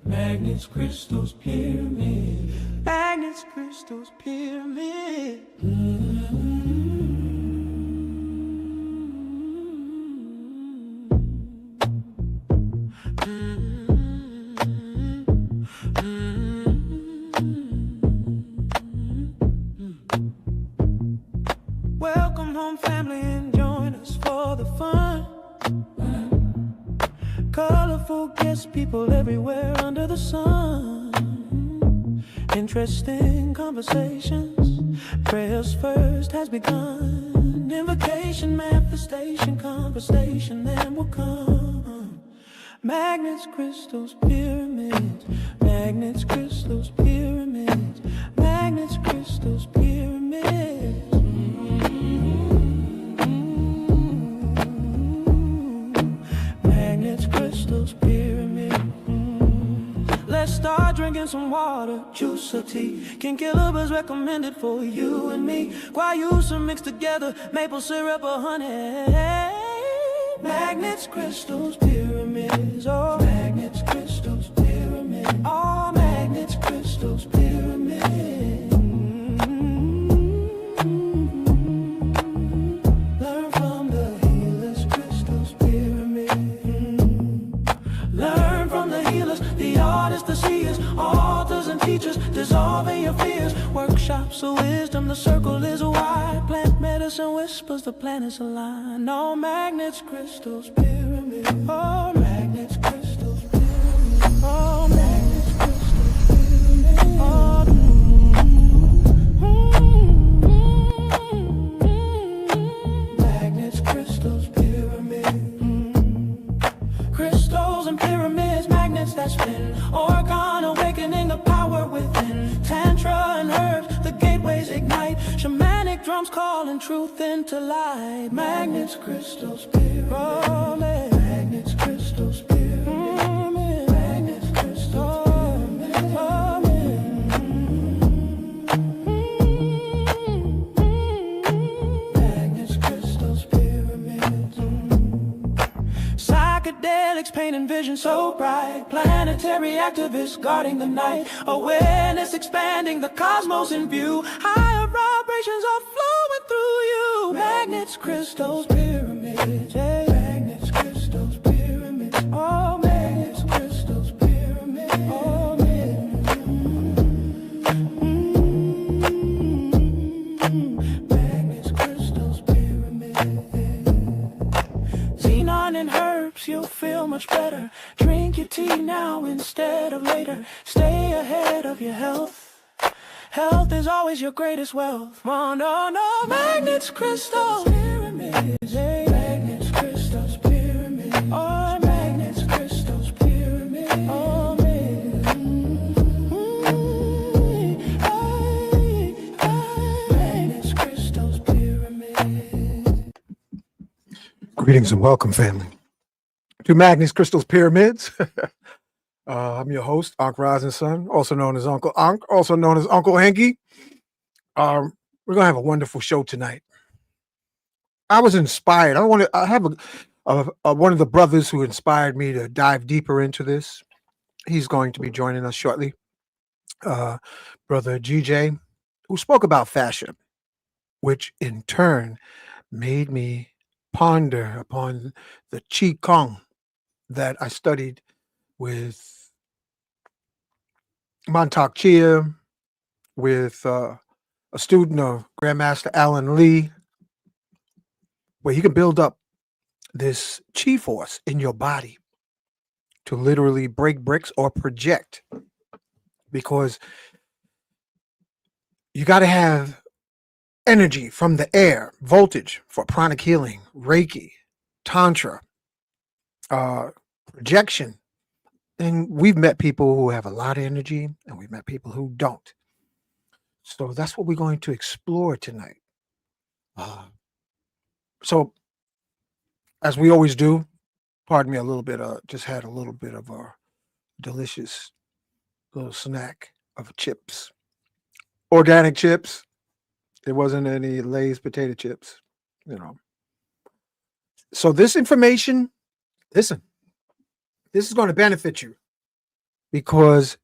Magnets, crystals, pyramid. Magnets, crystals, pyramid. Welcome home, family, and join us for the fun. Colorful guests, people everywhere under the sun. Interesting conversations. Prayers first has begun. Invocation, manifestation, conversation, then will come. Magnets, crystals, pyramids. Magnets, crystals, pyramids. Magnets, crystals, pyramids. Magnets, crystals, pyramids. Let's start drinking some water, juice or tea. King Killer's recommended for you and me. Guayusa mixed together, maple syrup or honey. Magnets, crystals, pyramids. Oh, magnets, crystals, pyramids. Oh, magnets, crystals, pyramids. Learn from the healers, crystals, pyramids. Learn from the healers, the artists, the seers, authors and teachers, dissolving your fears. Workshops of wisdom, the circle is wide. Plant medicine whispers, the planets align. All magnets, crystals, pyramids. Oh, magnets, crystals, pyramids. Oh, magnets, crystals, pyramids. Oh, magnets, crystals, pyramids. Crystals and pyramids, magnets that spin. Orgone awakening the power within. Tantra and herbs, the gateways ignite. Shamanic drums calling truth into light. Magnets, crystals, pyramids. Magnets, crystals, pyramids. Magnets, crystals, pyramids. Magnets, crystals, pyramids. Psychedelics painting vision so bright. Planetary activists guarding the night. Awareness expanding the cosmos in view. Higher vibrations are flowing through you. Magnets, crystals, pyramids. Yeah. Magnets, crystals, pyramids. Oh, magnets, crystals, pyramids. Oh, magnets, crystals, pyramids. Xenon and herbs, you'll feel much better. Drink your tea now instead of later. Stay ahead of your health. Health is always your greatest wealth. Oh, no, no. Magnets, crystals, pyramids. Hey. Magnets, crystals, pyramids. Oh, magnets, crystals, pyramids. Oh, magnets, crystals, pyramids. Greetings and welcome, family, to Magnets, Crystals, Pyramids. I'm your host, Ankh Rising Sun, also known as Uncle Ankh, also known as Uncle Hanky. We're going to have a wonderful show tonight. I was inspired. I have one of the brothers who inspired me to dive deeper into this. He's going to be joining us shortly. Brother GJ, who spoke about fascia, which in turn made me ponder upon the Qigong that I studied with Montauk Chia, with a student of Grandmaster Alan Lee, where you can build up this chi force in your body to literally break bricks or project, because you got to have energy from the air, voltage for pranic healing, Reiki, Tantra, projection. And we've met people who have a lot of energy, and we've met people who don't. So that's what we're going to explore tonight. So, as we always do, pardon me a little bit, just had a little bit of a delicious little snack of chips. Organic chips. There wasn't any Lay's potato chips, you know. So this information, listen, this is going to benefit you. because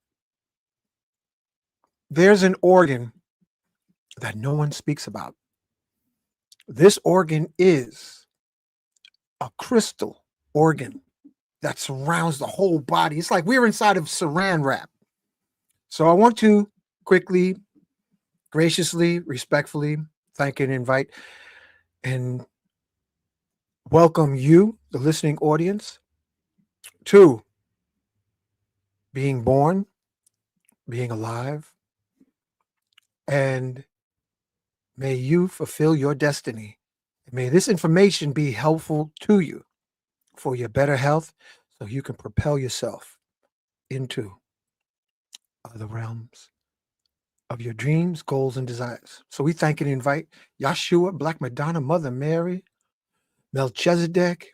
there's an organ that no one speaks about. This organ is a crystal organ that surrounds the whole body. It's like we're inside of saran wrap. So I want to quickly, graciously, respectfully thank and invite and welcome you, the listening audience, to being born, being alive, and may you fulfill your destiny. May this information be helpful to you for your better health so you can propel yourself into other realms of your dreams, goals, and desires. So we thank and invite Yahshua, Black Madonna, Mother Mary, Melchizedek,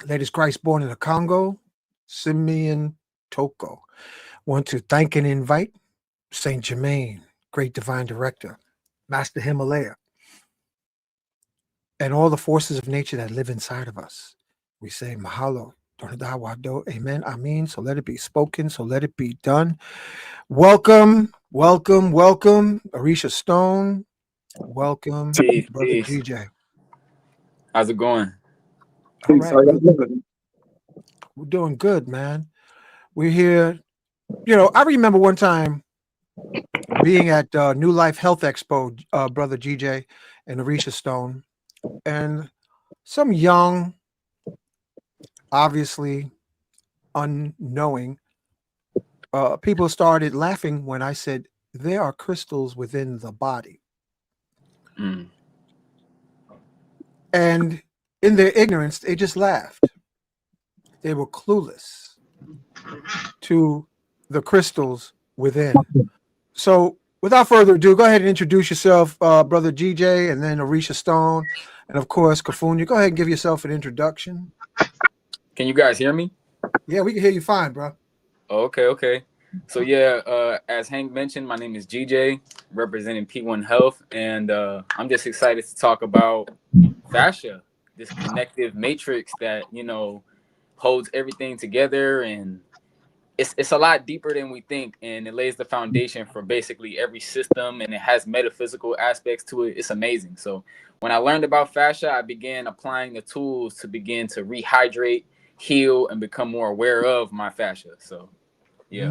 latest Christ born in the Congo, Simeon Toko. Want to thank and invite Saint Germain, great divine director, Master Himalaya, and all the forces of nature that live inside of us. We say Mahalo, Donada Wado, Amen, Amen. So let it be spoken, so let it be done. Welcome, welcome, welcome, Arisha Stone. Welcome, Peace, Brother peace. GJ. How's it going? All Peace. right, How y'all doing? we're doing good, man. We're here. You know, I remember one time being at New Life Health Expo, Brother GJ and Arisha Stone, and some young, obviously unknowing people started laughing when I said there are crystals within the body. Mm. And in their ignorance, they just laughed. They were clueless to the crystals within. So, without further ado, go ahead and introduce yourself, Brother GJ, and then Arisha Stone, and of course, Kafunya. Go ahead and give yourself an introduction. Can you guys hear me? Yeah, we can hear you fine, bro. Oh, okay, okay. So yeah, as Hank mentioned, my name is GJ, representing P1 Health, and I'm just excited to talk about fascia, this connective matrix that holds everything together, and it's a lot deeper than we think, and it lays the foundation for basically every system, and it has metaphysical aspects to it. It's amazing. So when I learned about fascia, I began applying the tools to begin to rehydrate, heal, and become more aware of my fascia. So yeah.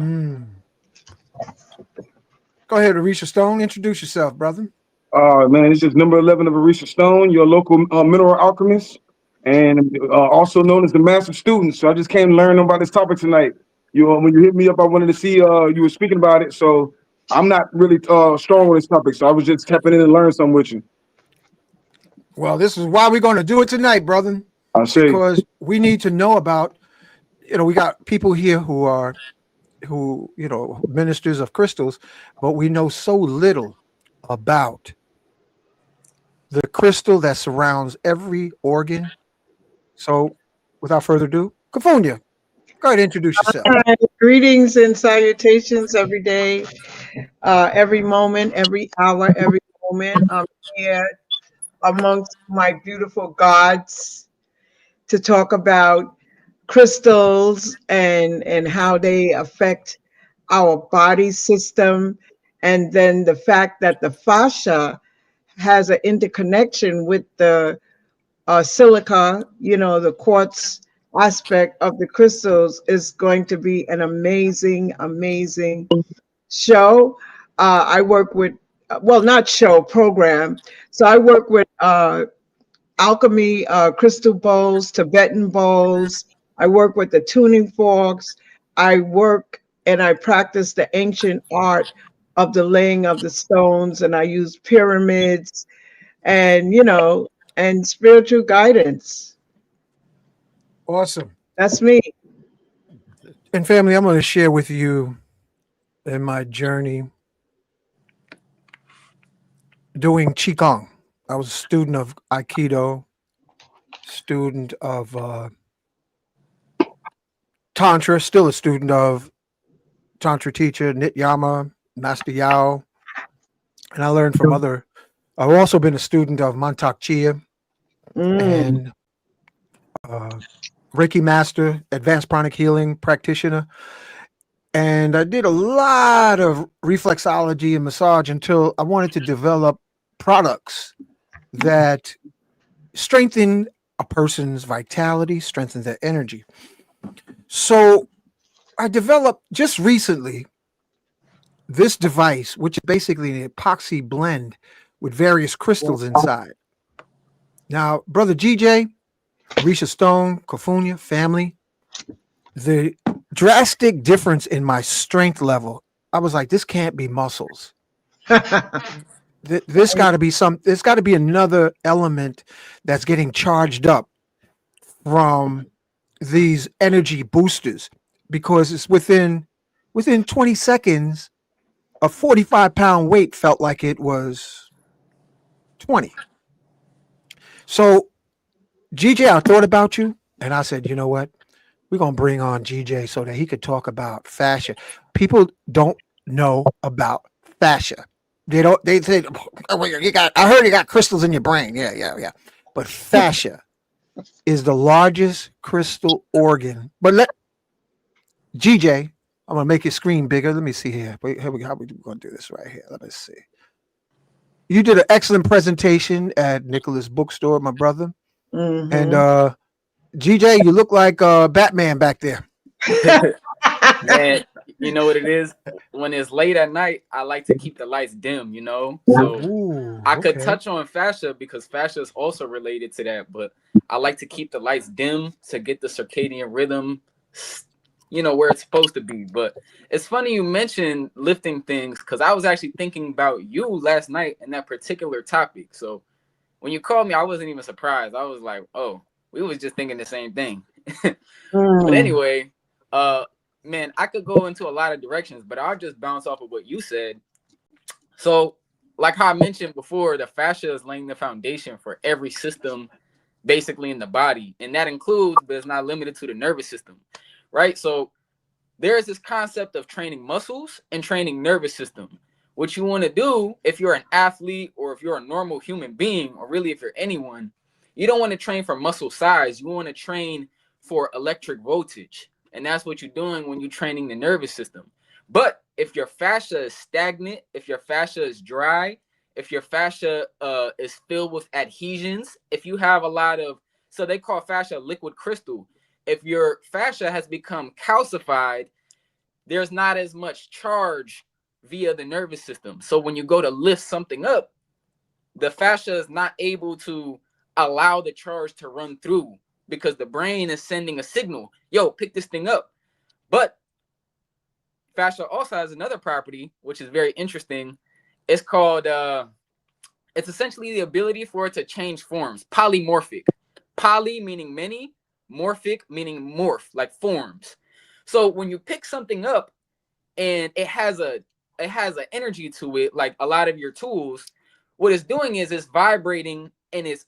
Go ahead, Arisha Stone. Introduce yourself, brother. Man, this is number 11 of Arisha Stone, your local mineral alchemist, and also known as the master student. So I just came to learn about this topic tonight. When you hit me up, I wanted to see you were speaking about it. So I'm not really strong on this topic, so I was just tapping in and learn something with you. Well, this is why we're going to do it tonight, brother, I see. because we need to know about, we got people here who, ministers of crystals, but we know so little about the crystal that surrounds every organ. So, without further ado, Kafunya, go ahead and introduce yourself. Hi, greetings and salutations every day, every moment, every hour, every moment. I'm here amongst my beautiful gods to talk about crystals and how they affect our body system, and then the fact that the fascia has an interconnection with the silica, the quartz aspect of the crystals is going to be an amazing, amazing show. I work with, well, not show, program. So I work with alchemy, crystal bowls, Tibetan bowls. I work with the tuning forks. I work and I practice the ancient art of the laying of the stones, and I use pyramids and, and spiritual guidance. Awesome. That's me. And family, I'm going to share with you in my journey doing Qigong. I was a student of Aikido, student of Tantra, still a student of Tantra teacher, Nityama, Master Yao. And I learned from I've also been a student of Mantak Chia Mm. and Reiki Master, Advanced Pranic Healing practitioner. And I did a lot of reflexology and massage until I wanted to develop products that strengthen a person's vitality, strengthen their energy. So I developed just recently this device, which is basically an epoxy blend with various crystals inside. Now, brother GJ, Risha Stone, Kofunya, family, the drastic difference in my strength level, I was like, this can't be muscles. This got to be there's got to be another element that's getting charged up from these energy boosters because it's within 20 seconds, a 45-pound weight felt like it was 20. So GJ, I thought about you and I said, you know what? We're gonna bring on GJ so that he could talk about fascia. People don't know about fascia. They don't. They say, oh, well, you got. I heard you got crystals in your brain. Yeah, yeah, yeah. But fascia is the largest crystal organ. But let GJ. I'm gonna make your screen bigger. Let me see here. Wait, here we go. How we gonna do this right here? Let me see. You did an excellent presentation at Nicholas Bookstore, my brother. And Mhm. GJ, you look like Batman back there. Man, you know what it is? When it's late at night, I like to keep the lights dim, you know? So Ooh, I could okay. touch on fascia because fascia is also related to that, but I like to keep the lights dim to get the circadian rhythm, you know, where it's supposed to be. But it's funny you mentioned lifting things because I was actually thinking about you last night and that particular topic. So when you called me, I wasn't even surprised. I was like, oh, we was just thinking the same thing. But Mm. anyway, uh, man, I could go into a lot of directions, but I'll just bounce off of what you said. So, like how I mentioned before, the fascia is laying the foundation for every system basically in the body, and that includes, but it's not limited to, the nervous system, right? So there's this concept of training muscles and training nervous system. What you want to do if you're an athlete or if you're a normal human being, or really if you're anyone, you don't want to train for muscle size. You want to train for electric voltage. And that's what you're doing when you're training the nervous system. But if your fascia is stagnant, if your fascia is dry, if your fascia is filled with adhesions, if you have a lot of, so they call fascia liquid crystal. If your fascia has become calcified, there's not as much charge via the nervous system. So when you go to lift something up, the fascia is not able to allow the charge to run through because the brain is sending a signal, yo, pick this thing up. But fascia also has another property, which is very interesting. It's called, it's essentially the ability for it to change forms, polymorphic. Poly meaning many, morphic meaning morph, like forms. So when you pick something up, and it has an energy to it, like a lot of your tools, what it's doing is it's vibrating and it's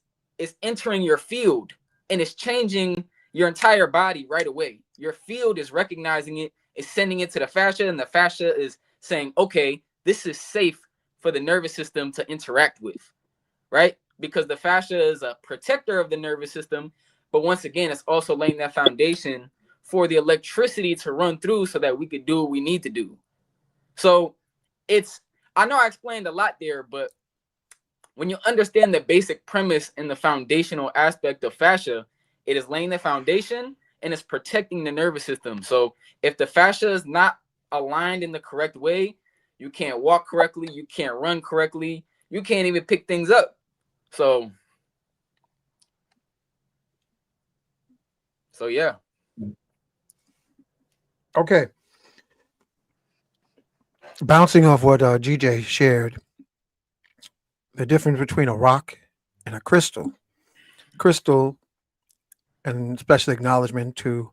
entering your field and it's changing your entire body right away. Your field is recognizing it, it's sending it to the fascia, and the fascia is saying, okay, this is safe for the nervous system to interact with, right? Because the fascia is a protector of the nervous system, but once again, it's also laying that foundation for the electricity to run through so that we could do what we need to do. So it's, I know I explained a lot there, but when you understand the basic premise and the foundational aspect of fascia, it is laying the foundation and it's protecting the nervous system. So if the fascia is not aligned in the correct way, you can't walk correctly, you can't run correctly, you can't even pick things up. So yeah. Okay. Bouncing off what GJ shared, the difference between a rock and a crystal. Crystal, and special acknowledgement to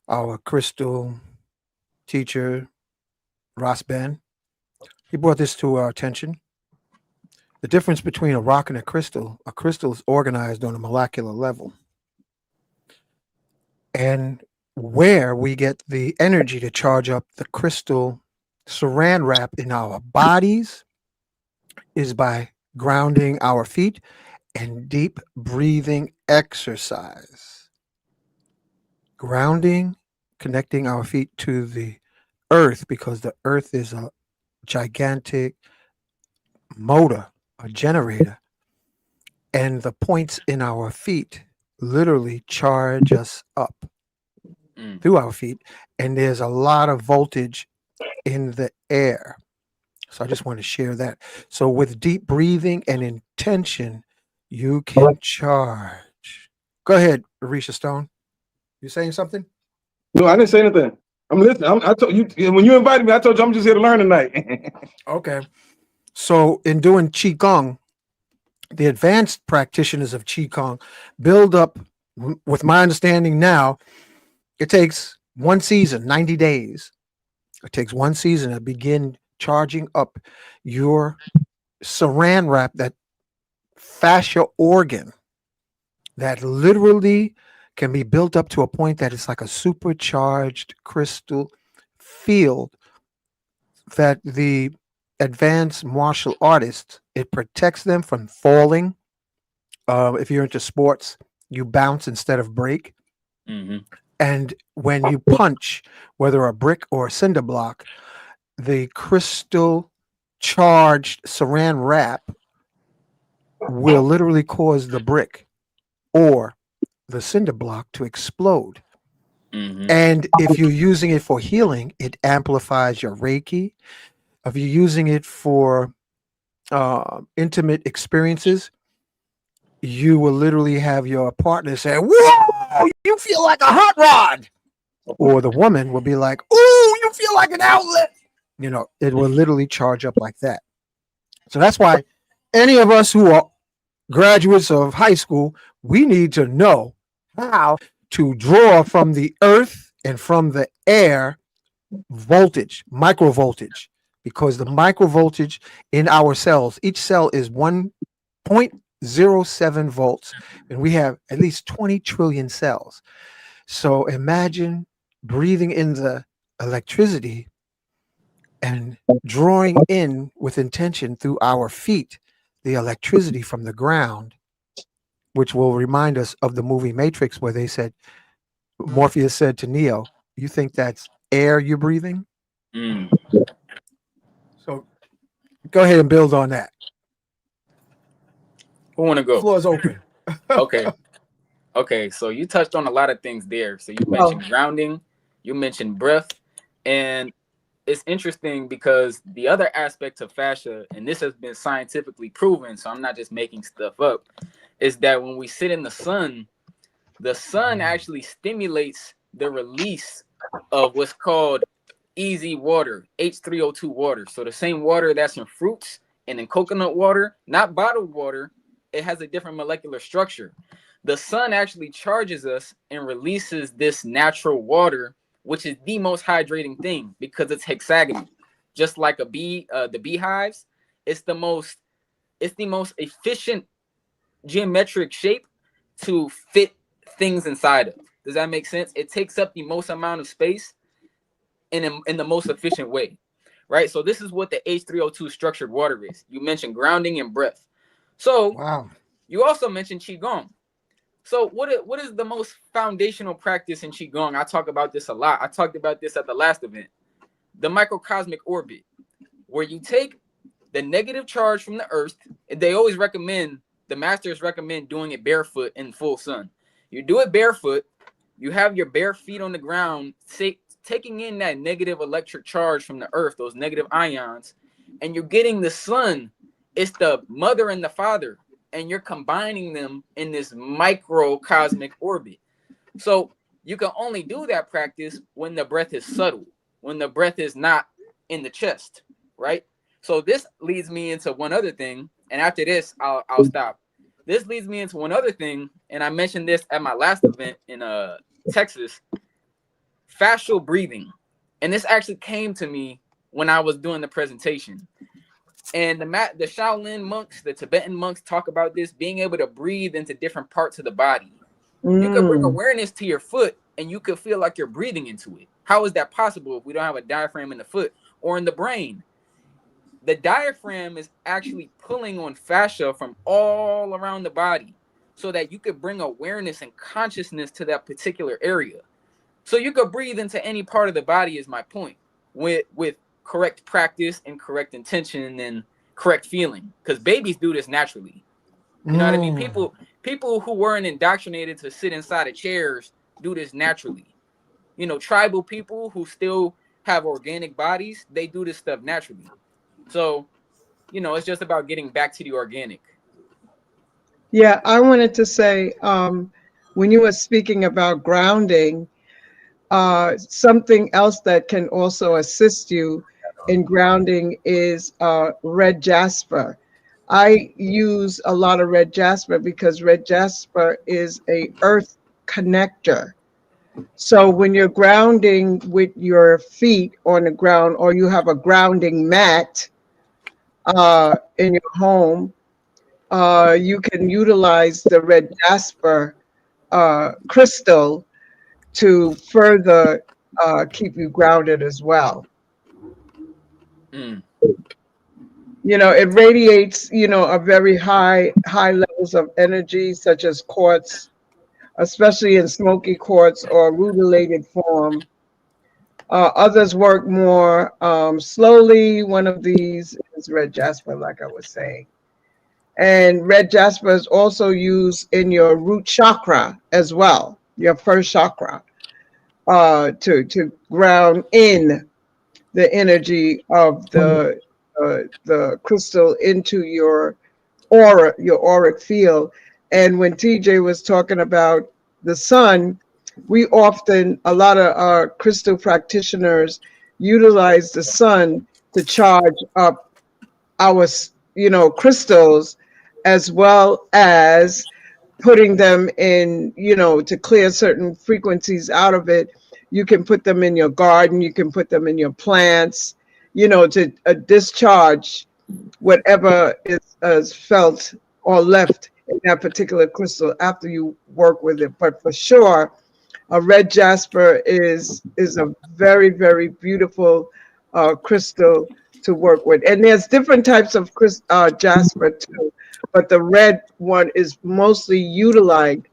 our crystal teacher, Ross Ben. He brought this to our attention. The difference between a rock and a crystal is organized on a molecular level. And where we get the energy to charge up the crystal saran wrap in our bodies is by grounding our feet and deep breathing exercise. Grounding, connecting our feet to the earth, because the earth is a gigantic motor, a generator, and the points in our feet literally charge us up Mm. through our feet, and there's a lot of voltage in the air. So I just want to share that. So with deep breathing and intention, you can charge. Go ahead, Arisha Stone. You saying something? No, I didn't say anything. I'm listening. I told you when you invited me. I told you I'm just here to learn tonight. Okay. So in doing Qigong, the advanced practitioners of Qigong build up, with my understanding now, it takes one season, 90 days. It takes one season to begin charging up your saran wrap, that fascia organ that literally can be built up to a point that it's like a supercharged crystal field that the advanced martial artists, it protects them from falling. If you're into sports, you bounce instead of break. Mm-hmm. And when you punch, whether a brick or a cinder block, the crystal charged saran wrap will literally cause the brick or the cinder block to explode. Mm-hmm. And if you're using it for healing, it amplifies your Reiki. If you're using it for intimate experiences, you will literally have your partner say, "Whoa, you feel like a hot rod." Or the woman will be like, "Ooh, you feel like an outlet." It will literally charge up like that. So that's why any of us who are graduates of high school, we need to know how to draw from the earth and from the air voltage, micro voltage, because the micro voltage in our cells, each cell is 1.07 volts, and we have at least 20 trillion cells. So imagine breathing in the electricity and drawing in with intention through our feet the electricity from the ground, which will remind us of the movie Matrix, where they said, Morpheus said to Neo, "You think that's air you're breathing?" Mm. So go ahead and build on that. Who want to go? Floor is open. Okay. Okay. So you touched on a lot of things there. So you Oh, mentioned grounding, you mentioned breath, and it's interesting because the other aspect of fascia, and this has been scientifically proven, so I'm not just making stuff up, is that when we sit in the sun actually stimulates the release of what's called easy water, H3O2 water. So the same water that's in fruits and in coconut water, not bottled water, it has a different molecular structure. The sun actually charges us and releases this natural water, which is the most hydrating thing because it's hexagonal. Just like a bee, the beehives, it's the most efficient geometric shape to fit things inside of. Does that make sense? It takes up the most amount of space in the most efficient way, right? So this is what the H3O2 structured water is. You mentioned grounding and breath. So Wow. you also mentioned Qigong. So what is the most foundational practice in Qigong? I talk about this a lot. I talked about this at the last event. The microcosmic orbit, where you take the negative charge from the earth. They always recommend, the masters recommend doing it barefoot in full sun. You do it barefoot, you have your bare feet on the ground, taking in that negative electric charge from the earth, those negative ions, and you're getting the sun. It's the mother and the father, and you're combining them in this microcosmic orbit. So you can only do that practice when the breath is subtle, when the breath is not in the chest, right? So this leads me into one other thing, and after this, I'll stop. This leads me into one other thing, and I mentioned this at my last event in Texas, fascial breathing. And this actually came to me when I was doing the presentation. And the Shaolin monks, the Tibetan monks talk about this, being able to breathe into different parts of the body. You could bring mm, awareness to your foot and you could feel like you're breathing into it. How is that possible if we don't have a diaphragm in the foot or in the brain? The diaphragm is actually pulling on fascia from all around the body so that you could bring awareness and consciousness to that particular area. So you could breathe into any part of the body is my point. with correct practice and correct intention and correct feeling. Because babies do this naturally. You know what I mean? People who weren't indoctrinated to sit inside of chairs do this naturally. You know, tribal people who still have organic bodies, they do this stuff naturally. So, you know, it's just about getting back to the organic. Yeah, I wanted to say, when you were speaking about grounding, something else that can also assist you in grounding is red jasper. I use a lot of red jasper because red jasper is a earth connector. So when you're grounding with your feet on the ground, or you have a grounding mat in your home, you can utilize the red jasper crystal to further keep you grounded as well. Mm. You know, it radiates, you know, a very high levels of energy, such as quartz, especially in smoky quartz or rutilated form. Others work more slowly. One of these is red jasper, like I was saying. And red jasper is also used in your root chakra as well, your first chakra, to ground in the energy of the crystal into your aura, your auric field. And when TJ was talking about the sun, we often, a lot of our crystal practitioners utilize the sun to charge up our, you know, crystals, as well as putting them in, you know, to clear certain frequencies out of it. You can put them in your garden, you can put them in your plants, you know, to discharge whatever is felt or left in that particular crystal after you work with it. But for sure, a red jasper is a very beautiful crystal to work with. And there's different types of jasper too, but the red one is mostly utilized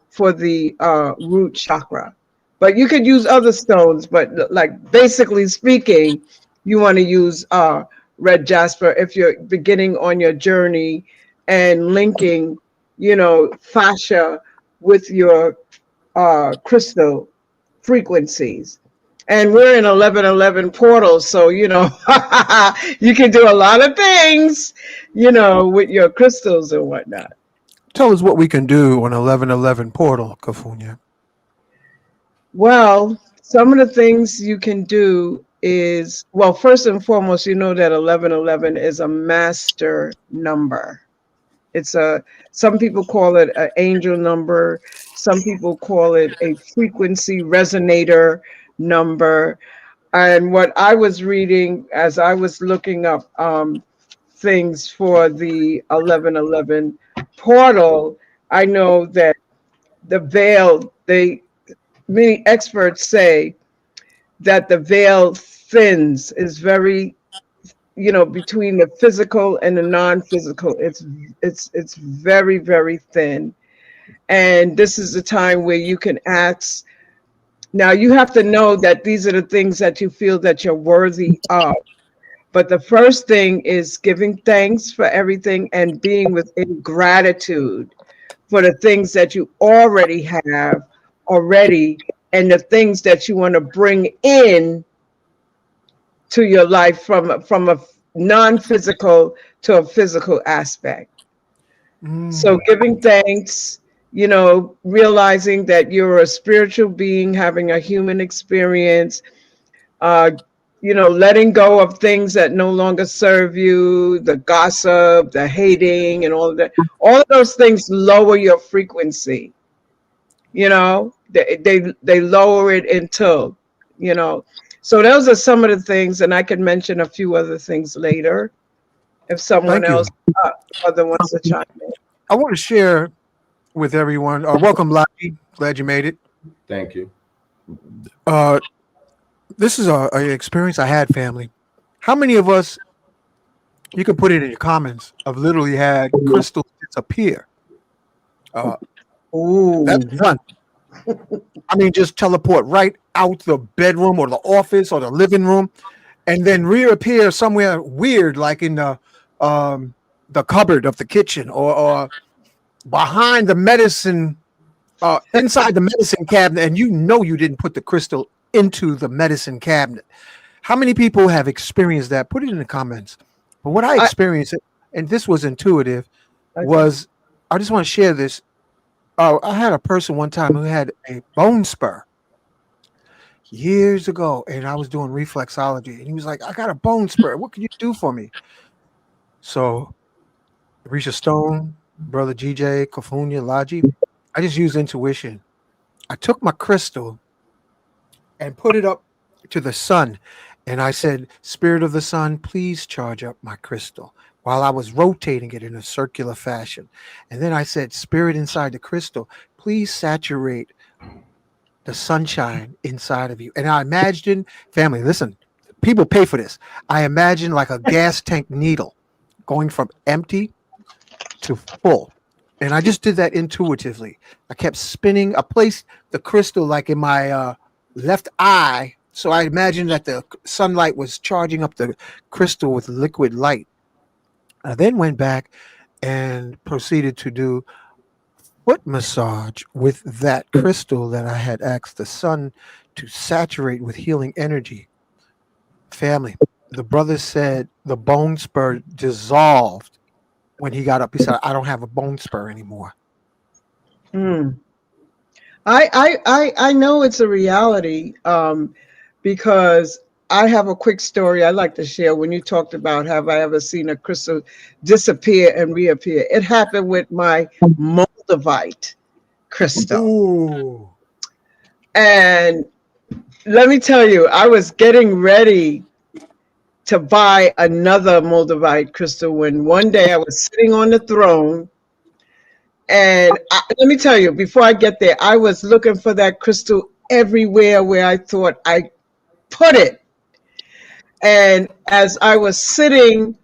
for the root chakra. But you could use other stones, but like basically speaking, you want to use red jasper if you're beginning on your journey and linking, you know, fascia with your crystal frequencies. And we're in 1111 portals, so you know you can do a lot of things, you know, with your crystals and whatnot. Tell us what we can do on 1111 portal, Kafunya. Well, some of the things you can do is, well, first and foremost, you know that 1111 is a master number. It's a, some people call it an angel number. Some people call it a frequency resonator number. And what I was reading as I was looking up things for the 1111 portal, I know that the veil, they, many experts say that the veil thins, is very, you know, between the physical and the non-physical. It's very thin. And this is the time where you can ask. Now you have to know that these are the things that you feel that you're worthy of. But the first thing is giving thanks for everything and being within gratitude for the things that you already have already, and the things that you want to bring in to your life from a non-physical to a physical aspect. So giving thanks, you know, realizing that you're a spiritual being having a human experience, uh, you know, letting go of things that no longer serve you, the gossip, the hating, and all of that. All of those things lower your frequency. You know, they lower it until, you know. So those are some of the things, and I can mention a few other things later if someone Thank you. else other wants to chime in. I want to share with everyone. Welcome, Lottie. Glad you made it. Thank you. Uh, this is a experience I had, family. How many of us, you can put it in your comments, have literally had crystals disappear? Uh, that's Ooh, one. I mean, just teleport right out the bedroom or the office or the living room, and then reappear somewhere weird, like in the cupboard of the kitchen, or behind the medicine, inside the medicine cabinet, and you know you didn't put the crystal into the medicine cabinet. How many people have experienced that? Put it in the comments. But what I I experienced, and this was intuitive, okay. was I just want to share this. I had a person one time who had a bone spur years ago, and I was doing reflexology, and he was like, "I got a bone spur. What can you do for me?" So, Risha Stone, brother GJ, Kofunya, Laji, I just used intuition. I took my crystal and put it up to the sun, and I said, "Spirit of the sun, please charge up my crystal." While I was rotating it in a circular fashion, and then I said, "Spirit inside the crystal, please saturate the sunshine inside of you." And I imagined, family, listen, people pay for this. I imagine like a gas tank needle going from empty to full. And I just did that intuitively. I kept spinning. I placed the crystal like in my left eye. So I imagined that the sunlight was charging up the crystal with liquid light. I then went back and proceeded to do foot massage with that crystal that I had asked the sun to saturate with healing energy. Family, the brother said the bone spur dissolved when he got up. He said, "I don't have a bone spur anymore." Mm. I know it's a reality, because I have a quick story I like to share. When you talked about have I ever seen a crystal disappear and reappear, it happened with my Moldavite crystal. Ooh. And let me tell you, I was getting ready to buy another Moldavite crystal when one day I was sitting on the throne. And let me tell you, before I get there, I was looking for that crystal everywhere where I thought I put it. And as I was sitting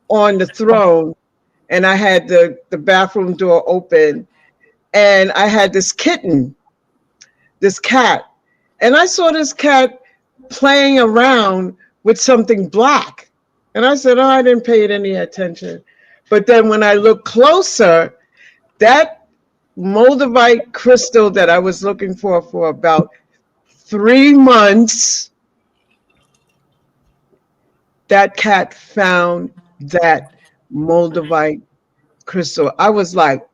on the throne, and I had the bathroom door open, and I had this kitten, this cat, and I saw this cat playing around with something black. And I said, "Oh, I didn't pay it any attention." But then when I looked closer, that Moldavite crystal that I was looking for about 3 months, that cat found that Moldavite crystal. I was like,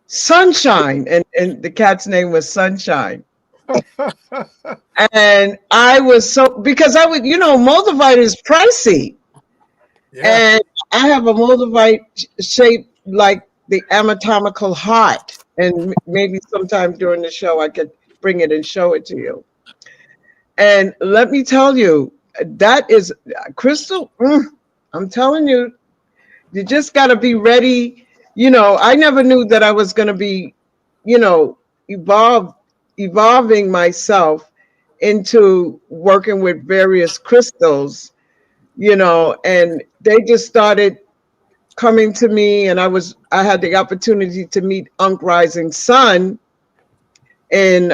"Sunshine," and the cat's name was Sunshine. And I was so, because I would, Moldavite is pricey. Yeah. And I have a Moldavite shaped like the anatomical heart. And maybe sometime during the show, I could bring it and show it to you. And let me tell you, that is crystal. I'm telling you, you just got to be ready. I never knew that I was going to be, you know, evolve, evolving myself into working with various crystals, and they just started coming to me. And I had the opportunity to meet Unk Rising Sun in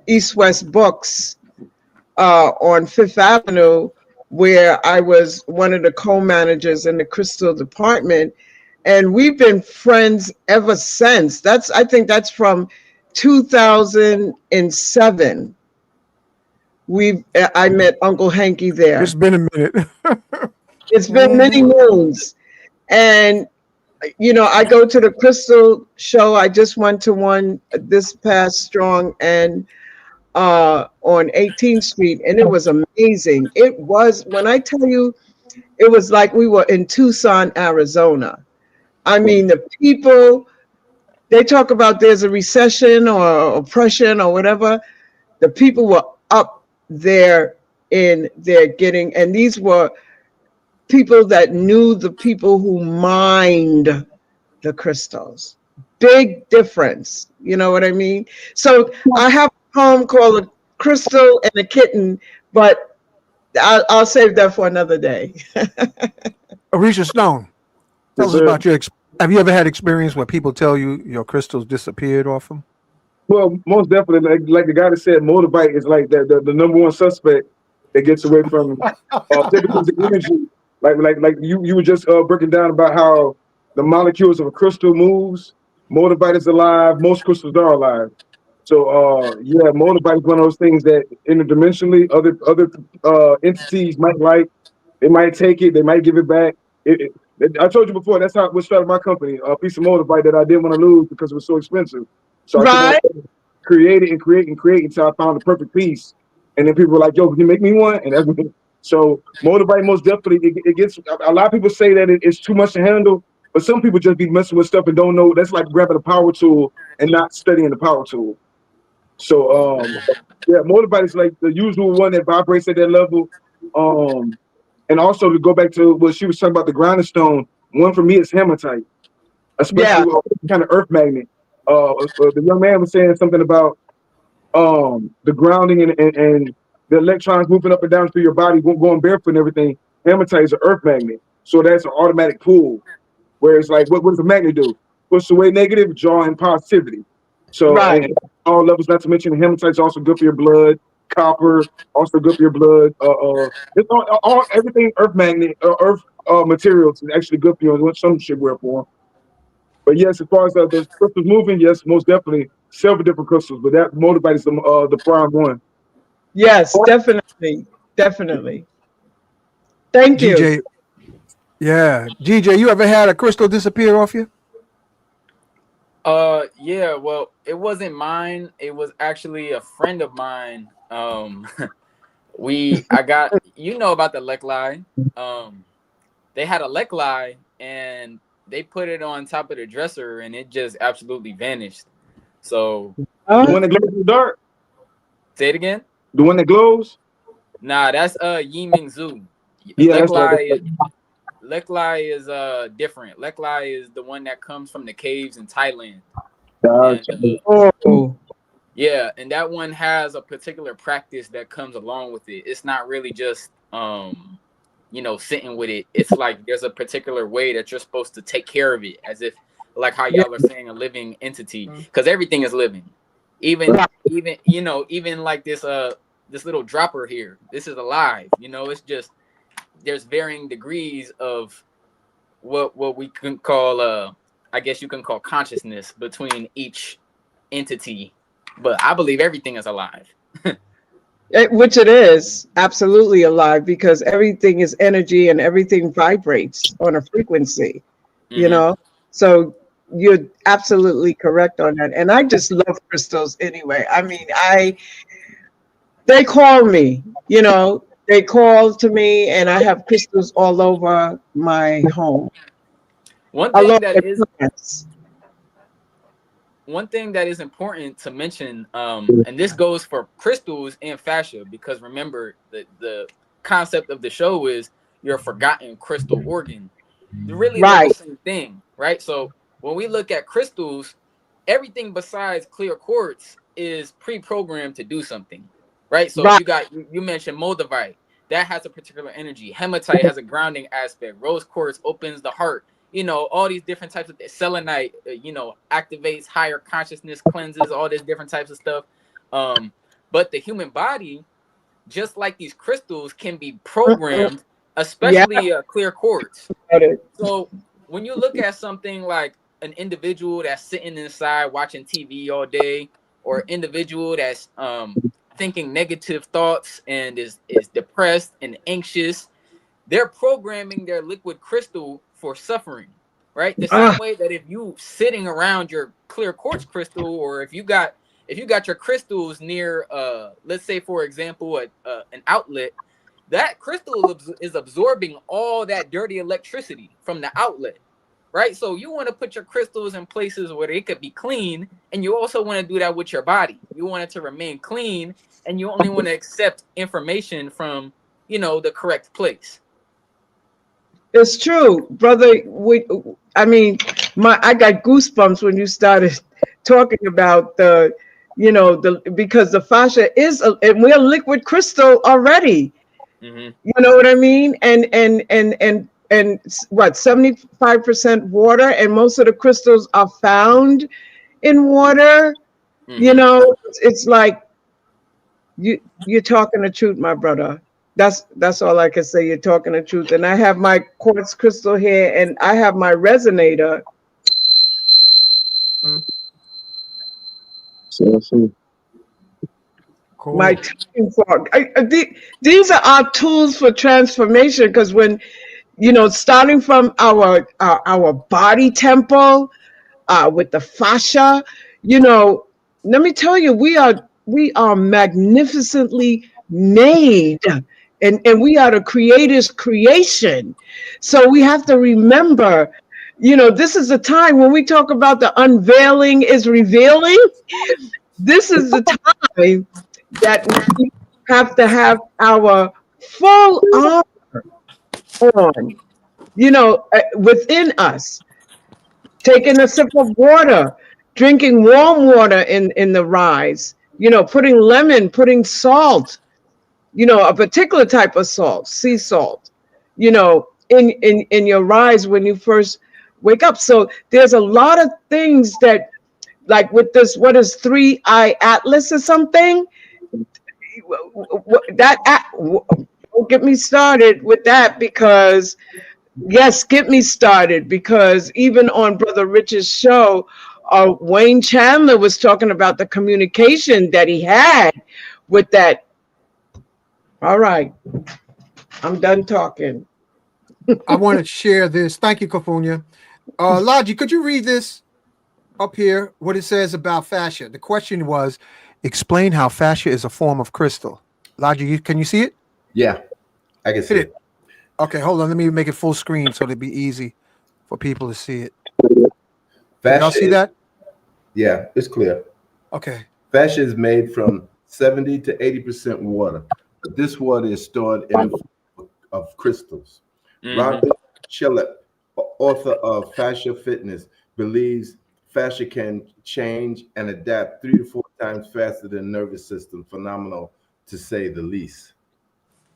East West Books on Fifth Avenue, where I was one of the co-managers in the crystal department. And we've been friends ever since. I think that's from 2007. I met Uncle Hanky It's there. been a minute. It's been many Mhm. moons. And I go to the crystal show. I just went to one this past strong and on 18th Street, and it was amazing. It was, when I tell you, it was like we were in Tucson, Arizona. I mean, the people, they talk about there's a recession or oppression or whatever. The people were up there in their getting, and these were people that knew the people who mined the crystals. Big difference. You know what I mean? So I have a poem called A Crystal and a Kitten, but I'll save that for another day. Arisha Stone, tell Yes, us sir. about have you ever had experience where people tell you your crystals disappeared off them? Well, most definitely, like the guy that said, motorbike is like the number one suspect that gets away from typically the energy. Like you were just breaking down about how the molecules of a crystal moves. Motorbike is alive. Most crystals are alive. So yeah, motorbike is one of those things that interdimensionally other entities might like. They might take it. They might give it back. I told you before. That's how what started my company. A piece of motorbike that I didn't want to lose because it was so expensive. So I kept on Right. create it and create until I found the perfect piece. And then people were like, "Yo, can you make me one?" And that's so motorbike most definitely it gets. A lot of people say that it's too much to handle, but some people just be messing with stuff and don't know. That's like grabbing a power tool and not studying the power tool. So yeah, motorbike is like the usual one that vibrates at that level. Um, and also to go back to what she was talking about the grinding stone. One for me is hematite, especially Yeah. kind of earth magnet. The young man was saying something about the grounding and the electrons moving up and down through your body, going barefoot and everything. Hematite is an earth magnet, so that's an automatic pull. Where it's like, what does a magnet do? Push away negative, draw in positivity. So, Right. and all levels, not to mention hematite's also good for your blood. Copper also good for your blood. It's all everything earth magnet, earth materials is actually good for you. And some shit wear for. But yes, as far as the crystals moving, yes, most definitely several different crystals. But that motorbike is the prime one. Yes, definitely. Definitely. Thank you. GJ, yeah, GJ, you ever had a crystal disappear off you? Yeah, well, it wasn't mine. It was actually a friend of mine. I got, you know about the Lekli. Um, they had a Lekli and they put it on top of the dresser and it just absolutely vanished. So The one that glows in the dark, say it again. the one that glows. Nah, that's Yiming Zhu. Yeah, that's right. Lekli is different. Lekli is the one that comes from the caves in Thailand. And Gotcha. Oh, yeah, and that one has a particular practice that comes along with it. It's not really just sitting with it. It's like there's a particular way that you're supposed to take care of it, as if like how yeah. y'all are saying a living entity, because everything is living. Even Right. even like this little dropper here. This is alive. It's just there's varying degrees of what we can call I guess you can call consciousness between each entity, but I believe everything is alive. Which it is absolutely alive because everything is energy and everything vibrates on a frequency, you Hmm. know? So you're absolutely correct on that. And I just love crystals anyway. I mean, they call me, they call to me and I have crystals all over my home, One along thing that with is plants. one thing that is important to mention, and this goes for crystals and fascia, because remember the concept of the show is your forgotten crystal organ. Really, they're the Right, same thing, right? So when we look at crystals, everything besides clear quartz is pre-programmed to do something, right? So right. you mentioned moldavite, that has a particular energy. Hematite has a grounding aspect. Rose quartz opens the heart. All these different types of selenite, activates higher consciousness, cleanses, all these different types of stuff. But the human body, just like these crystals, can be Mhm. programmed, Yeah, especially clear quartz. got it. So when you look at something like an individual that's sitting inside watching TV all day, or an individual that's thinking negative thoughts and is depressed and anxious, they're programming their liquid crystal for suffering, right? The Ah, same way that if you sitting around your clear quartz crystal, or if you got your crystals near let's say for example an outlet, that crystal is absorbing all that dirty electricity from the outlet, right? So you want to put your crystals in places where they could be clean, and you also want to do that with your body. You want it to remain clean, and you only want to accept information from the correct place. it's true, brother. I mean, I got goosebumps when you started talking about because the fascia is, and we're liquid crystal already. Hmm. You know what I mean? And what, 75% water, and most of the crystals are found in water. You know, it's like you're talking the truth, my brother. That's all I can say. You're talking the truth. And I have my quartz crystal here, and I have my resonator. So My Cool. tuning fork. These are our tools for transformation. Because when starting from our body temple, with the fascia, you know, let me tell you, we are magnificently made, and we are the creator's creation. So we have to remember, this is a time when we talk about the unveiling is revealing. This is the time that we have to have our full armor on, within us, taking a sip of water, drinking warm water in the rise, putting lemon, putting salt, a particular type of salt, sea salt, in your rise when you first wake up. So there's a lot of things that, like with this, what is 3-eye atlas or something? Don't get me started with that, because yes, get me started, because even on Brother Rich's show, Wayne Chandler was talking about the communication that he had with that. All right, I'm done talking. I want to share this. Thank you, Kofunya. Logi, could you read this up here? What it says about fascia. The question was, explain how fascia is a form of crystal. Logi, can you see it? Yeah, I can see Hit it. it. Okay, hold on. Let me make it full screen so it'll be easy for people to see it. Can y'all Fascia see is, that? yeah, it's clear. Okay. Fascia is made from 70 to 80% water, but this water is stored in the form of crystals. Robert Chillett, author of Fascia Fitness, believes fascia can change and adapt 3 to 4 times faster than nervous system. Phenomenal, to say the least.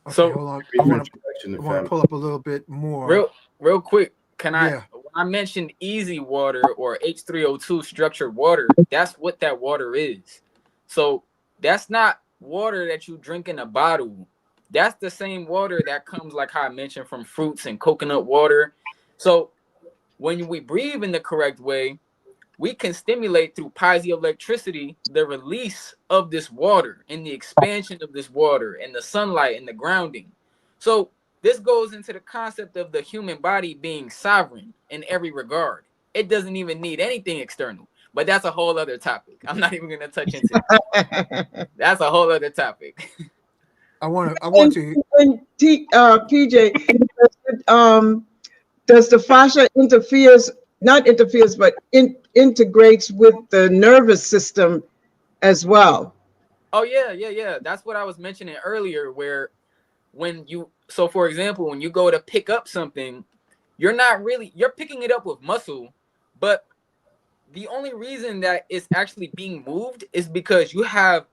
Okay, So hold on. Brief introduction to I want to family. pull up a little bit more. real quick, can I Yeah. when I mentioned easy water or H3O2 structured water, that's what that water is. So that's not water that you drink in a bottle. That's the same water that comes, like how I mentioned, from fruits and coconut water. So when we breathe in the correct way, we can stimulate through piezoelectricity the release of this water and the expansion of this water and the sunlight and the grounding. So this goes into the concept of the human body being sovereign in every regard. It doesn't even need anything external. But that's a whole other topic. I'm not even going to touch into that. That's a whole other topic. I want And, to PJ, um, does the fascia not interferes, but integrates with the nervous system as well? Oh yeah. That's what I was mentioning earlier, where so for example, when you go to pick up something, you're picking it up with muscle, but the only reason that it's actually being moved is because you have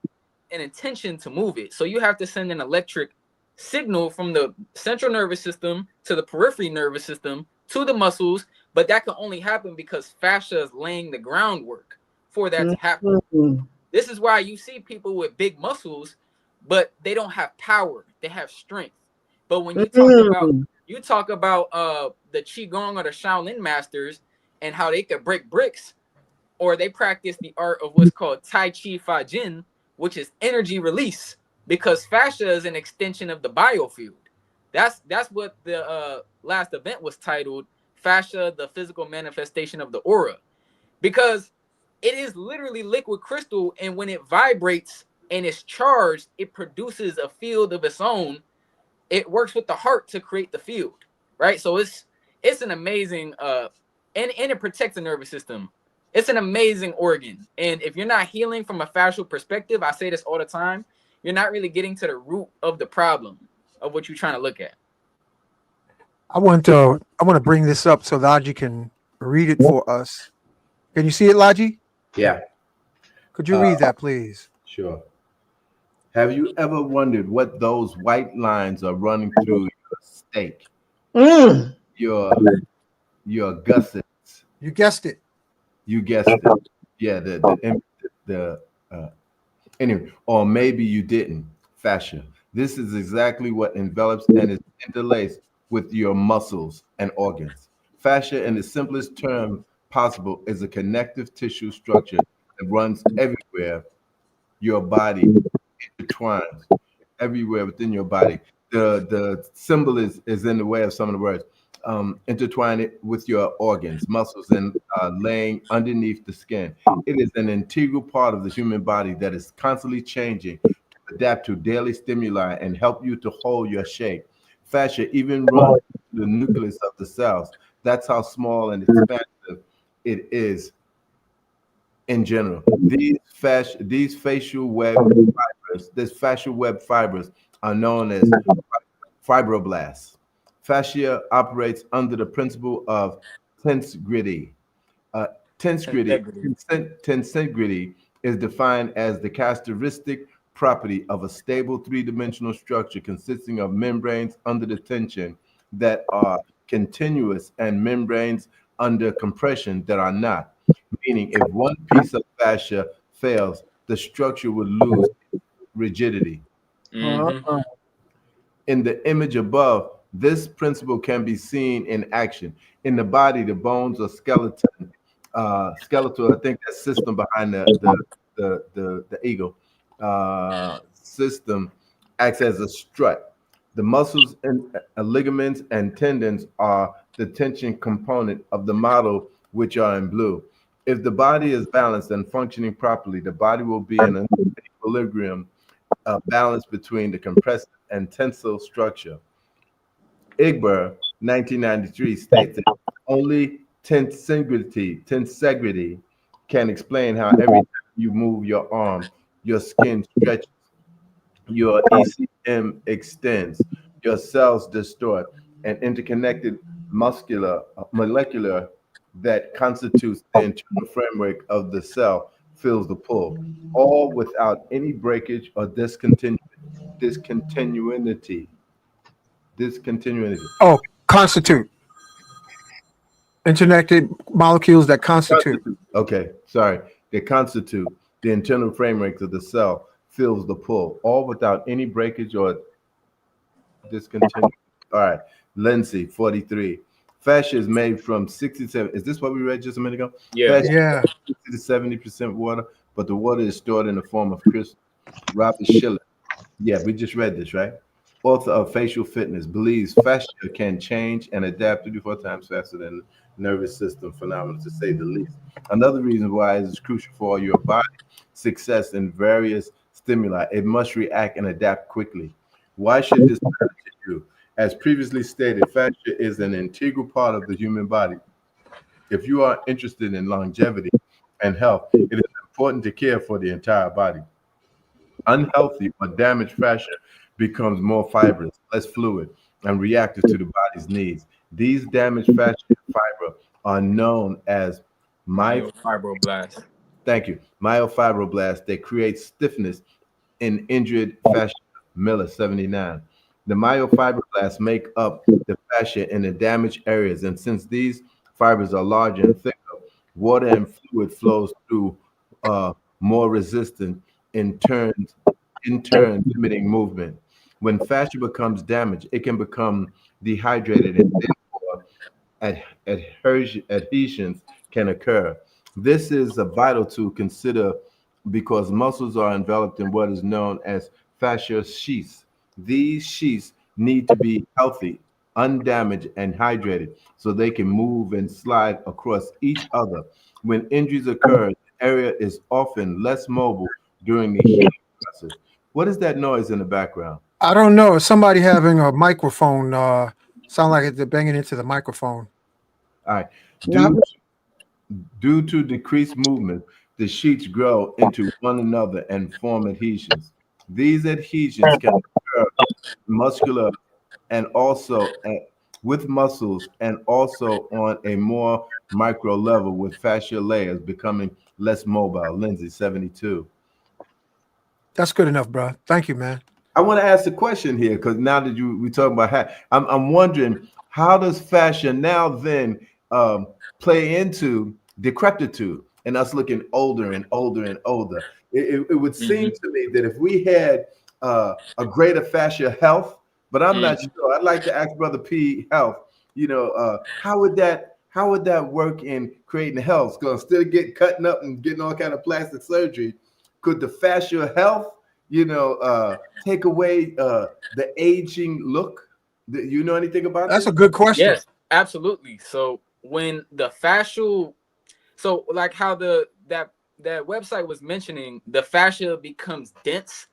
an intention to move it. So you have to send an electric signal from the central nervous system to the periphery nervous system to the muscles, but that can only happen because fascia is laying the groundwork for that to happen. Mhm. This is why you see people with big muscles, but they don't have power. They have strength. But when Mhm. you talk about the qigong or the Shaolin masters and how they could break bricks, or they practice the art of what's called Tai Chi Fa Jin, which is energy release, because fascia is an extension of the biofield. That's what the last event was titled, Fascia, the physical manifestation of the aura, because it is literally liquid crystal, and when it vibrates and is charged, it produces a field of its own. It works with the heart to create the field, right? So it's an amazing and it protects the nervous system. It's an amazing organ, and if you're not healing from a fascial perspective, I say this all the time, you're not really getting to the root of the problem of what you're trying to look at. I want to bring this up so Logi can read it for us. Can you see it, Logi? Yeah, Could you read that, please? sure. Have you ever wondered what those white lines are running through your steak, Mm. your your gussets? You guessed it. You guessed it. Yeah, the anyway, or maybe you didn't. Fascia. This is exactly what envelops and is interlaced with your muscles and organs. Fascia, in the simplest term possible, is a connective tissue structure that runs everywhere your body intertwines everywhere within your body. The symbol is in the way of some of the words. Intertwine it with your organs, muscles, and laying underneath the skin. It is an integral part of the human body that is constantly changing to adapt to daily stimuli and help you to hold your shape. Fascia even runs the nucleus of the cells. That's how small and expansive it is in general. These facial web fibers, this fascial web fibers are known as fibroblasts. Fascia operates under the principle of tensegrity. Uh, tensegrity, Integrity. tensegrity is defined as the characteristic property of a stable three-dimensional structure consisting of membranes under the tension that are continuous and membranes under compression that are not. Meaning, if one piece of fascia fails, the structure would lose rigidity. Mm-hmm. In the image above, this principle can be seen in action. In the body, the bones or skeletal, I think that system behind the eagle system acts as a strut. The muscles and ligaments and tendons are the tension component of the model, which are in blue. If the body is balanced and functioning properly, the body will be in an equilibrium, balance between the compressive and tensile structure. Igber, 1993, states that only tensegrity can explain how every time you move your arm, your skin stretches, your ECM extends, your cells distort, and interconnected molecular that constitutes the internal framework of the cell feels the pull, all without any breakage or discontinuity. Discontinuity. Oh, constitute. Interconnected molecules that constitute. Okay, sorry. They constitute the internal framework of the cell feels the pull, all without any breakage or discontinuity. All right, Lindsay, 43. Fascia is made from 67. Is this what we read just a minute ago? Yeah. Fascia Yeah. is 60 to 70% water, but the water is stored in the form of crystal. Robert Schiller. Yeah, we just read this, right? Author of Facial Fitness believes fascia can change and adapt 3 to 4 times faster than nervous system phenomena, to say the least. Another reason why it is crucial for your body success in various stimuli. It must react and adapt quickly. Why should this matter to you? As previously stated, fascia is an integral part of the human body. If you are interested in longevity and health, it is important to care for the entire body. Unhealthy or damaged fascia becomes more fibrous, less fluid, and reactive to the body's needs. These damaged fascia fiber are known as my Myofibroblast. thank you myofibroblasts. They create stiffness in injured fascia. Miller 79. The myofibroblasts make up the fascia in the damaged areas, and since these fibers are larger and thicker, water and fluid flows through more resistant in turn limiting movement. When fascia becomes damaged, it can become dehydrated and therefore adhesions can occur. This is a vital to consider because muscles are enveloped in what is known as fascia sheaths. These sheaths need to be healthy, undamaged, and hydrated so they can move and slide across each other. When injuries occur, the area is often less mobile during the healing process. What is that noise in the background? I don't know. Is somebody having a microphone? Sound like they're banging into the microphone. All right. Not Due Due to decreased movement, the sheets grow into one another and form adhesions. These adhesions can occur muscular and also with muscles and also on a more micro level with fascial layers becoming less mobile. Lindsay, 72. That's good enough, bro. Thank you, man. I want to ask a question here because now that we talk about I'm wondering how does fascia now then play into decrepitude? and us looking older and older and older. It would seem to me that if we had a greater fascia health, but I'm not sure. I'd like to ask Brother P Health, how would that work in creating health? Because instead of getting cutting up and getting all kind of plastic surgery, could the fascia health, take away the aging look? Do you know anything about That's this? a good question. Yes, absolutely. So when the fascial, so like how that website was mentioning, the fascia becomes dense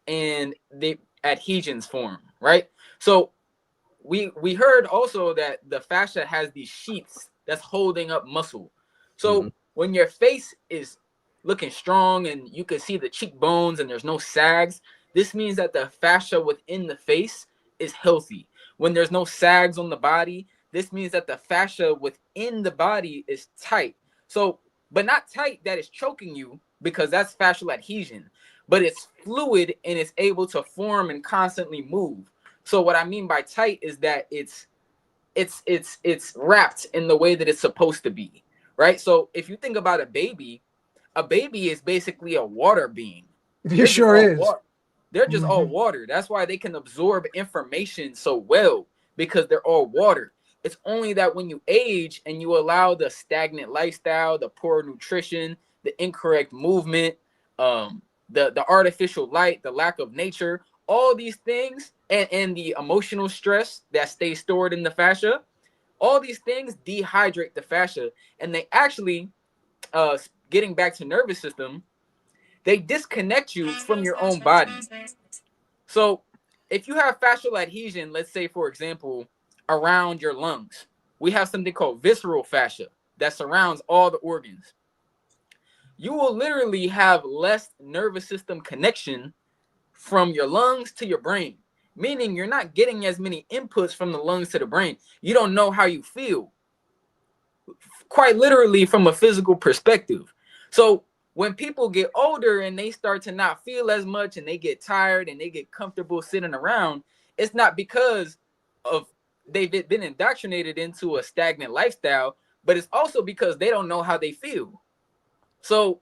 and the adhesions form, right? So we heard also that the fascia has these sheaths that's holding up muscle. So when your face is looking strong and you can see the cheekbones and there's no sags, this means that the fascia within the face is healthy. When there's no sags on the body, this means that the fascia within the body is tight. So, but not tight that is choking you, because that's fascial adhesion, but it's fluid and it's able to form and constantly move. So what I mean by tight is that it's wrapped in the way that it's supposed to be, right? So if you think about a baby is basically a water being. It They're just sure all is. water. They're just all water. That's why they can absorb information so well, because they're all water. It's only that when you age and you allow the stagnant lifestyle, the poor nutrition, the incorrect movement, the artificial light, the lack of nature, all these things, and the emotional stress that stays stored in the fascia, all these things dehydrate the fascia, and they actually, getting back to nervous system, they disconnect you from your own body. So if you have fascial adhesion, let's say for example, around your lungs, we have something called visceral fascia that surrounds all the organs. You will literally have less nervous system connection from your lungs to your brain, meaning you're not getting as many inputs from the lungs to the brain. You don't know how you feel, quite literally from a physical perspective. So when people get older and they start to not feel as much and they get tired and they get comfortable sitting around, it's not because of they've been indoctrinated into a stagnant lifestyle, but it's also because they don't know how they feel. So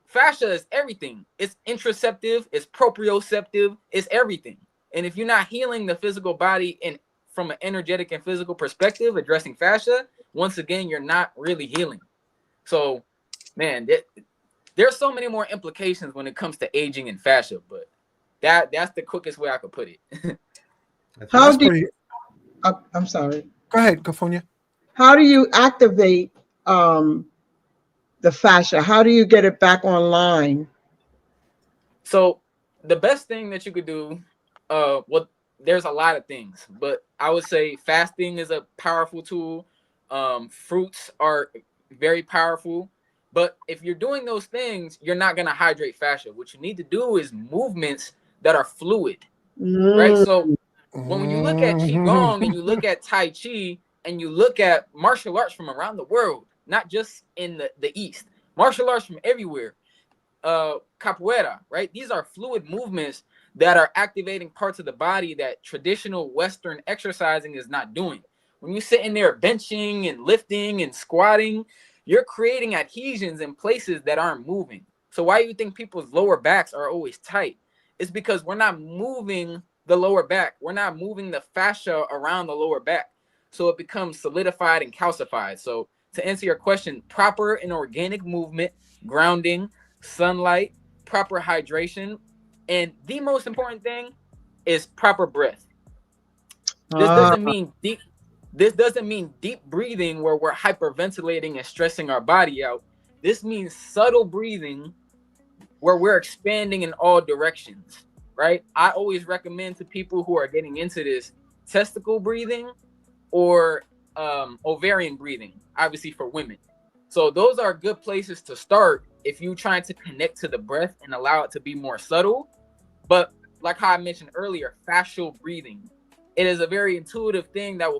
fascia is everything. It's interoceptive, it's proprioceptive, it's everything. And if you're not healing the physical body and from an energetic and physical perspective, addressing fascia, once again, you're not really healing. So, man, there's so many more implications when it comes to aging and fascia, but that's the quickest way I could put it. How That's do you, pretty. I'm sorry. Go ahead, Cafonia. How do you activate um, the fascia? How do you get it back online? So the best thing that you could do, well, there's a lot of things, but I would say fasting is a powerful tool. Fruits are very powerful, but if you're doing those things, you're not gonna hydrate fascia. What you need to do is movements that are fluid, right? Mm. So when you look at qigong and Mhm. you look at tai chi and you look at martial arts from around the world, not just in the East, martial arts from everywhere, capoeira, right? These are fluid movements that are activating parts of the body that traditional Western exercising is not doing. When you're sitting there benching and lifting and squatting, you're creating adhesions in places that aren't moving. So why do you think people's lower backs are always tight? It's because we're not moving the lower back. We're not moving the fascia around the lower back. So it becomes solidified and calcified. So to answer your question, proper and organic movement, grounding, sunlight, proper hydration, and the most important thing is proper breath. This Ah, doesn't mean deep this doesn't mean deep breathing where we're hyperventilating and stressing our body out. This means subtle breathing where we're expanding in all directions, right? I always recommend to people who are getting into this testicle breathing or ovarian breathing, obviously for women. So those are good places to start if you're trying to connect to the breath and allow it to be more subtle. But like how I mentioned earlier, fascial breathing, it is a very intuitive thing that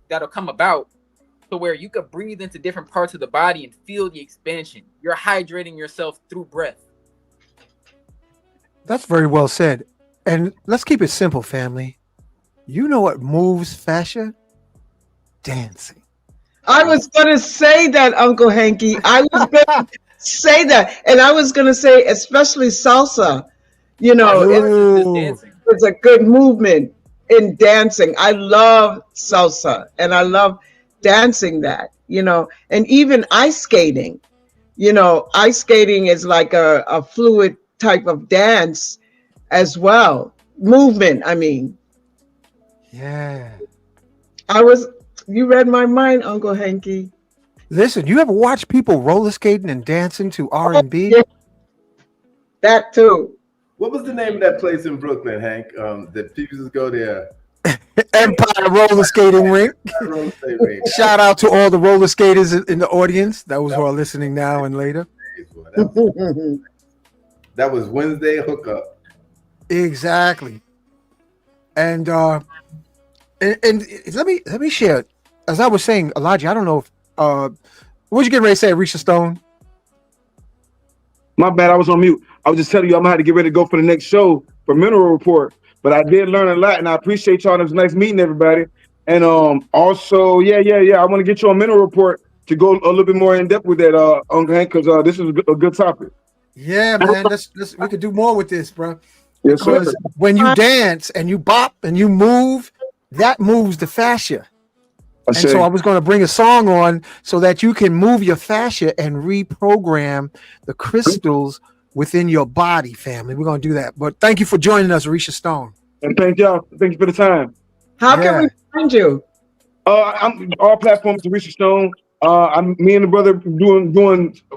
that'll come about to where you could breathe into different parts of the body and feel the expansion. You're hydrating yourself through breath. That's very well said. And let's keep it simple, family. You know what moves fascia? Dancing. I was gonna say that, Uncle Hanky. I was gonna say that, and I was gonna say especially salsa. You know, As it, far as just Ooh, dancing. it's a good movement in dancing. I love salsa, and I love dancing that. You know, and even ice skating. You know, ice skating is like a fluid type of dance as well. Movement, I mean. yeah. I was, you read my mind, Uncle Hanky. Listen, you ever watch people roller skating and dancing to R Oh, and B? yeah, that too. What was the name of that place in Brooklyn, Hank? That people just go there. Empire Roller Skating Rink. Real estate rate. Shout out to all the roller skaters in the audience, those who are listening now and later. That was Wednesday hookup. Exactly. And and let me share. As I was saying, Elijah, I don't know if what was you getting ready to say, Risha Stone? My bad, I was on mute. I was just telling you I'm gonna have to get ready to go for the next show for Mineral Report. But I did learn a lot, and I appreciate y'all. It was nice meeting everybody. And also, yeah. I want to get you on Mineral Report to go a little bit more in depth with that, Uncle Hank, because this is a good topic. Yeah, man. Let's we could do more with this, bro. Yes, sir. Because when you dance and you bop and you move, that moves the fascia. And so I was going to bring a song on so that you can move your fascia and reprogram the crystals within your body, family. We're going to do that. But thank you for joining us, Risha Stone. And thank y'all. Thank you for the time. How can we find you? I'm all platforms to Richard Stone. I'm me and the brother doing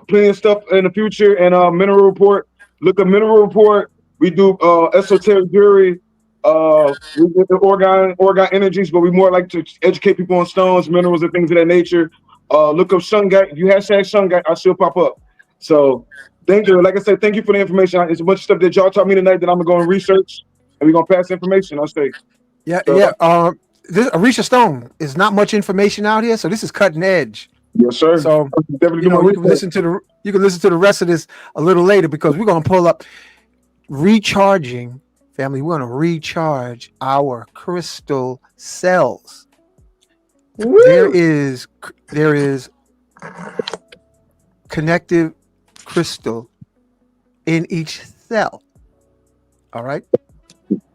plenty of stuff in the future. And Mineral Report. Look up Mineral Report. We do esoteric jewelry. We do the organ energies, but we more like to educate people on stones, minerals, and things of that nature. Look up Shungite. If you hashtag Shungite, I still pop up. So thank you. Like I said, thank you for the information. It's a bunch of stuff that y'all taught me tonight that I'm gonna go and research, and we're gonna pass information. I'll say. Yeah, So, yeah. This Risha Stone is not much information out here, so this is cutting edge. yes, sir. So Definitely you know, do my you can listen to the rest of this a little later because we're gonna pull up recharging, family. We're gonna recharge our crystal cells. Woo! There is connective crystal in each cell. All right.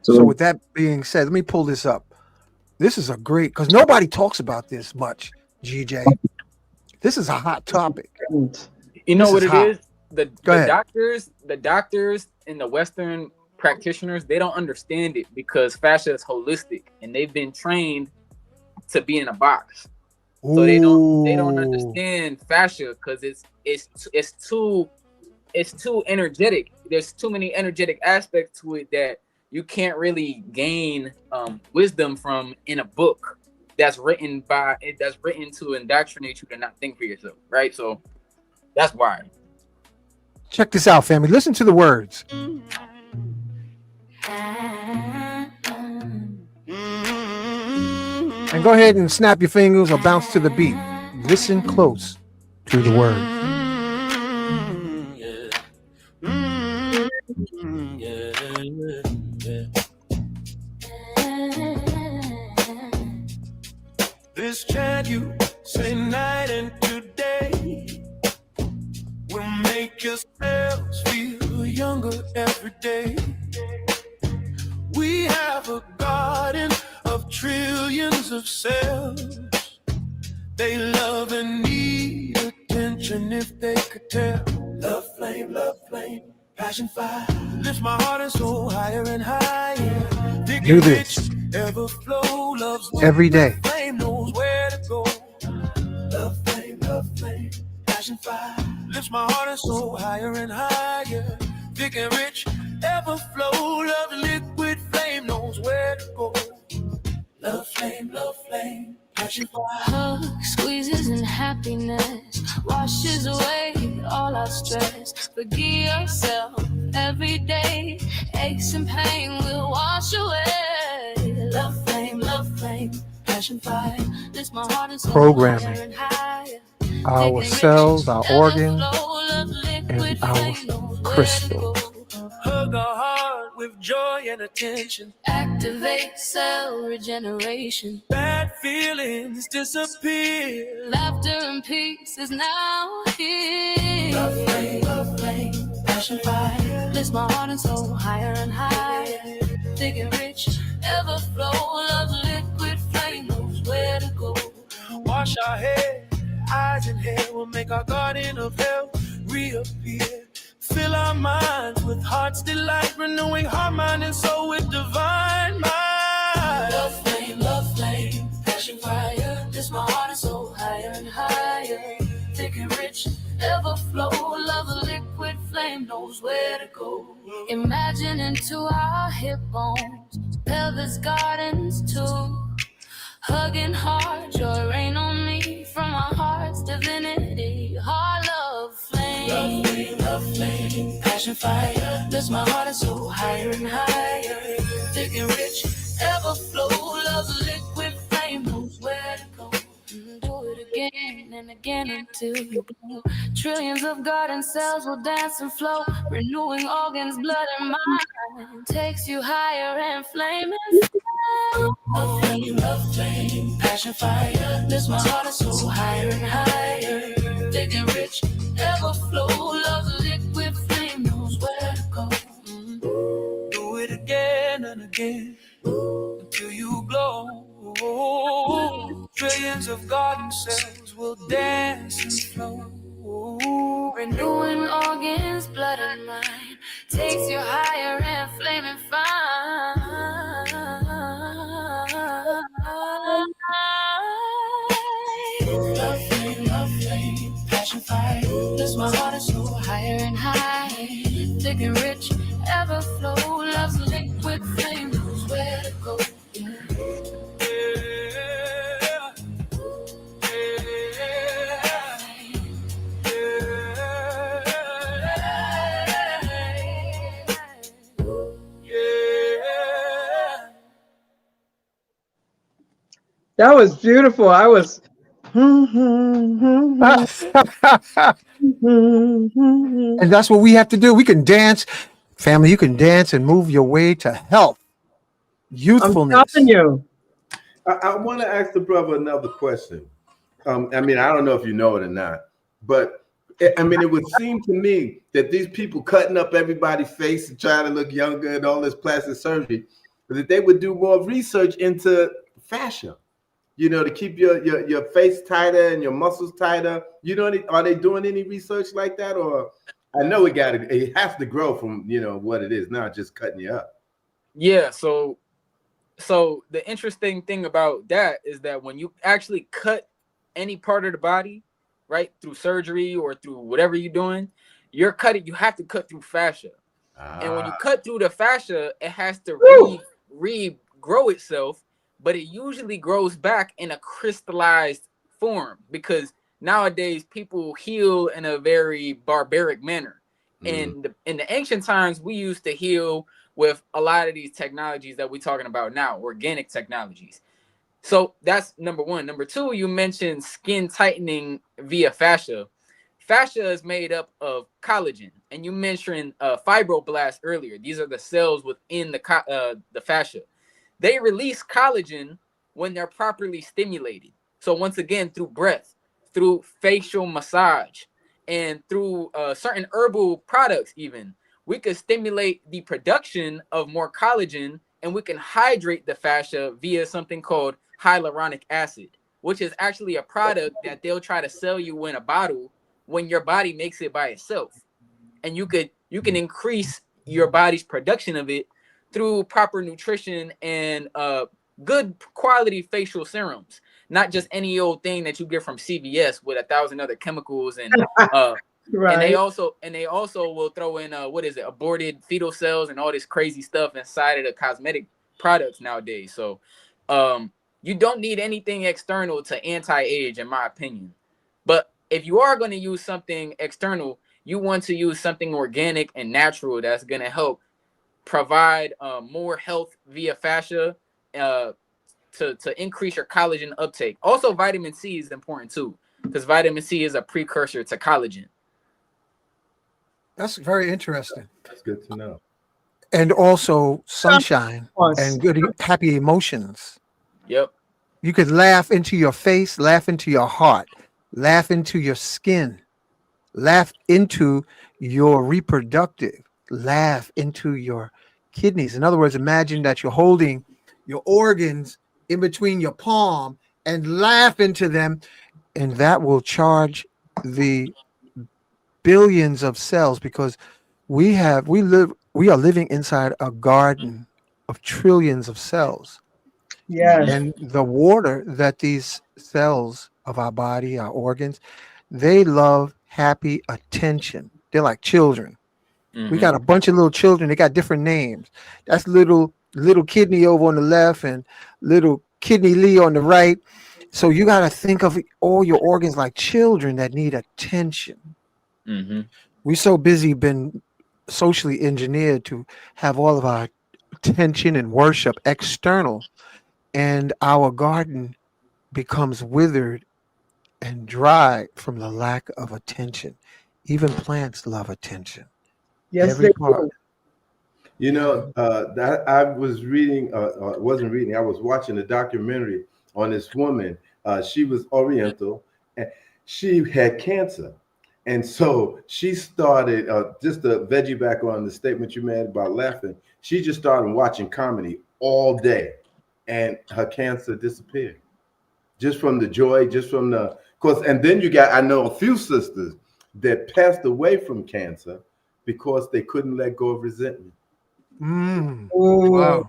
So with that being said, let me pull this up. This is a great because nobody talks about this much, GJ. This is a hot topic. You know This what is it hot. is? The ahead. doctors and the Western practitioners, they don't understand it because fascia is holistic and they've been trained to be in a box. So they don't understand fascia because it's too energetic. There's too many energetic aspects to it that you can't really gain wisdom from in a book that's written to indoctrinate you to not think for yourself, right? So that's why. Check this out, family. Listen to the words. And go ahead and snap your fingers or bounce to the beat. Listen close to the words. This chant you say night and today will make yourselves feel younger every day. We have a garden of trillions of cells. They love and need attention if they could tell. Love flame, passion fire. Lift my heart and soul higher and higher. Do this ever flow, love's every day. flame knows where to go. Love flame, passion fire. Lifts my heart and soul higher and higher. Thick and rich, ever flow. Love liquid flame knows where to go. Love flame, passion fire. Hug, squeezes and happiness washes away all our stress. Forgive yourself every day. Aches and pain will wash away. Love flame, passion fire. Lifts my heart and soul Programming higher and higher. our cells, our organs, and our crystals. Hug our heart with joy and attention. Activate cell regeneration. Bad feelings disappear. Laughter and peace is now here. Love flame, passion fire. Lifts my heart and soul higher and higher. Thick and rich, ever flow. Love's liquid flame knows where to go. Wash our hair, eyes and hair will make our garden of hell reappear. Fill our minds with heart's delight, renewing heart, mind, and soul with divine mind. Love flame, passion fire. Lifts my heart and soul higher and higher. Thick and rich, ever flow. Love a liquid flame knows where to go. Imagine into our hip bones, pelvis gardens too. Hugging heart, joy rain on me from our heart's divinity. Heart, love flame, passion fire. Lifts my heart and soul higher and higher. Thick and rich, ever flow. Love's liquid flame knows where to go. Do it again and again until you glow. Trillions of garden cells will dance and flow, renewing organs, blood and mind. Takes you higher and flame and love flame, passion fire. Lifts my heart and soul higher and higher. Thick and rich, ever flow. Love's liquid flame knows where to go. Do it again and again until you glow. Trillions of garden cells will dance and flow. Renewing organs, blood and mind. Takes you higher and flaming fine. Love flame, passion fire. Lifts my heart and soul higher and higher. Thick and rich, ever flow. Love's liquid flame knows where to go. That was beautiful. I was. And that's what we have to do. We can dance, family. You can dance and move your way to health, I'm youthfulness. telling you. I want to ask the brother another question. I mean, I don't know if you know it or not, but I mean, it would seem to me that these people cutting up everybody's face and trying to look younger and all this plastic surgery, that they would do more research into fascia, to keep your face tighter and your muscles tighter. Are they doing any research like that? Or I know it has to grow from, what it is, not just cutting you up. Yeah. So the interesting thing about that is that when you actually cut any part of the body, right, through surgery or through whatever you're doing, you have to cut through fascia. And when you cut through the fascia, it has to regrow itself, but it usually grows back in a crystallized form because nowadays people heal in a very barbaric manner. In the ancient times, we used to heal with a lot of these technologies that we're talking about now, organic technologies. So that's number one. Number two, you mentioned skin tightening via fascia. Fascia is made up of collagen, and you mentioned fibroblasts earlier. These are the cells within the fascia. They release collagen when they're properly stimulated. So once again, through breath, through facial massage, and through certain herbal products even, we could stimulate the production of more collagen, and we can hydrate the fascia via something called hyaluronic acid, which is actually a product that they'll try to sell you in a bottle when your body makes it by itself. And you can increase your body's production of it through proper nutrition and good quality facial serums, not just any old thing that you get from CVS with 1,000 other chemicals and Right. and they also will throw in aborted fetal cells and all this crazy stuff inside of the cosmetic products nowadays. So you don't need anything external to anti-age, in my opinion. But if you are going to use something external, you want to use something organic and natural that's going to help provide more health via fascia to increase your collagen uptake. Also, vitamin C is important too, because vitamin C is a precursor to collagen. That's very interesting. That's good to know. And also sunshine and good, happy emotions. Yep. You could laugh into your face, laugh into your heart, laugh into your skin, laugh into your reproductive, laugh into your kidneys. In other words, imagine that you're holding your organs in between your palm and laugh into them, and that will charge the billions of cells because we are living inside a garden of trillions of cells. Yes. And the water that these cells of our body, our organs, they love happy attention. They're like children. We Mm-hmm. got a bunch of little children. They got different names. That's little kidney over on the left and little kidney Lee on the right. So you got to think of all your organs like children that need attention. Mm-hmm. We so busy been socially engineered to have all of our attention and worship external, and our garden becomes withered and dry from the lack of attention. Even plants love attention. Yes, Every they part. do. You Yeah. know, that I was reading, wasn't reading, I was watching a documentary on this woman. She was Oriental and she had cancer. And so she started, just to veggie back on the statement you made about laughing, she just started watching comedy all day and her cancer disappeared just from the joy, just from the, course. And then you got, I know a few sisters that passed away from cancer because they couldn't let go of resentment. Mm. Oh, Wow.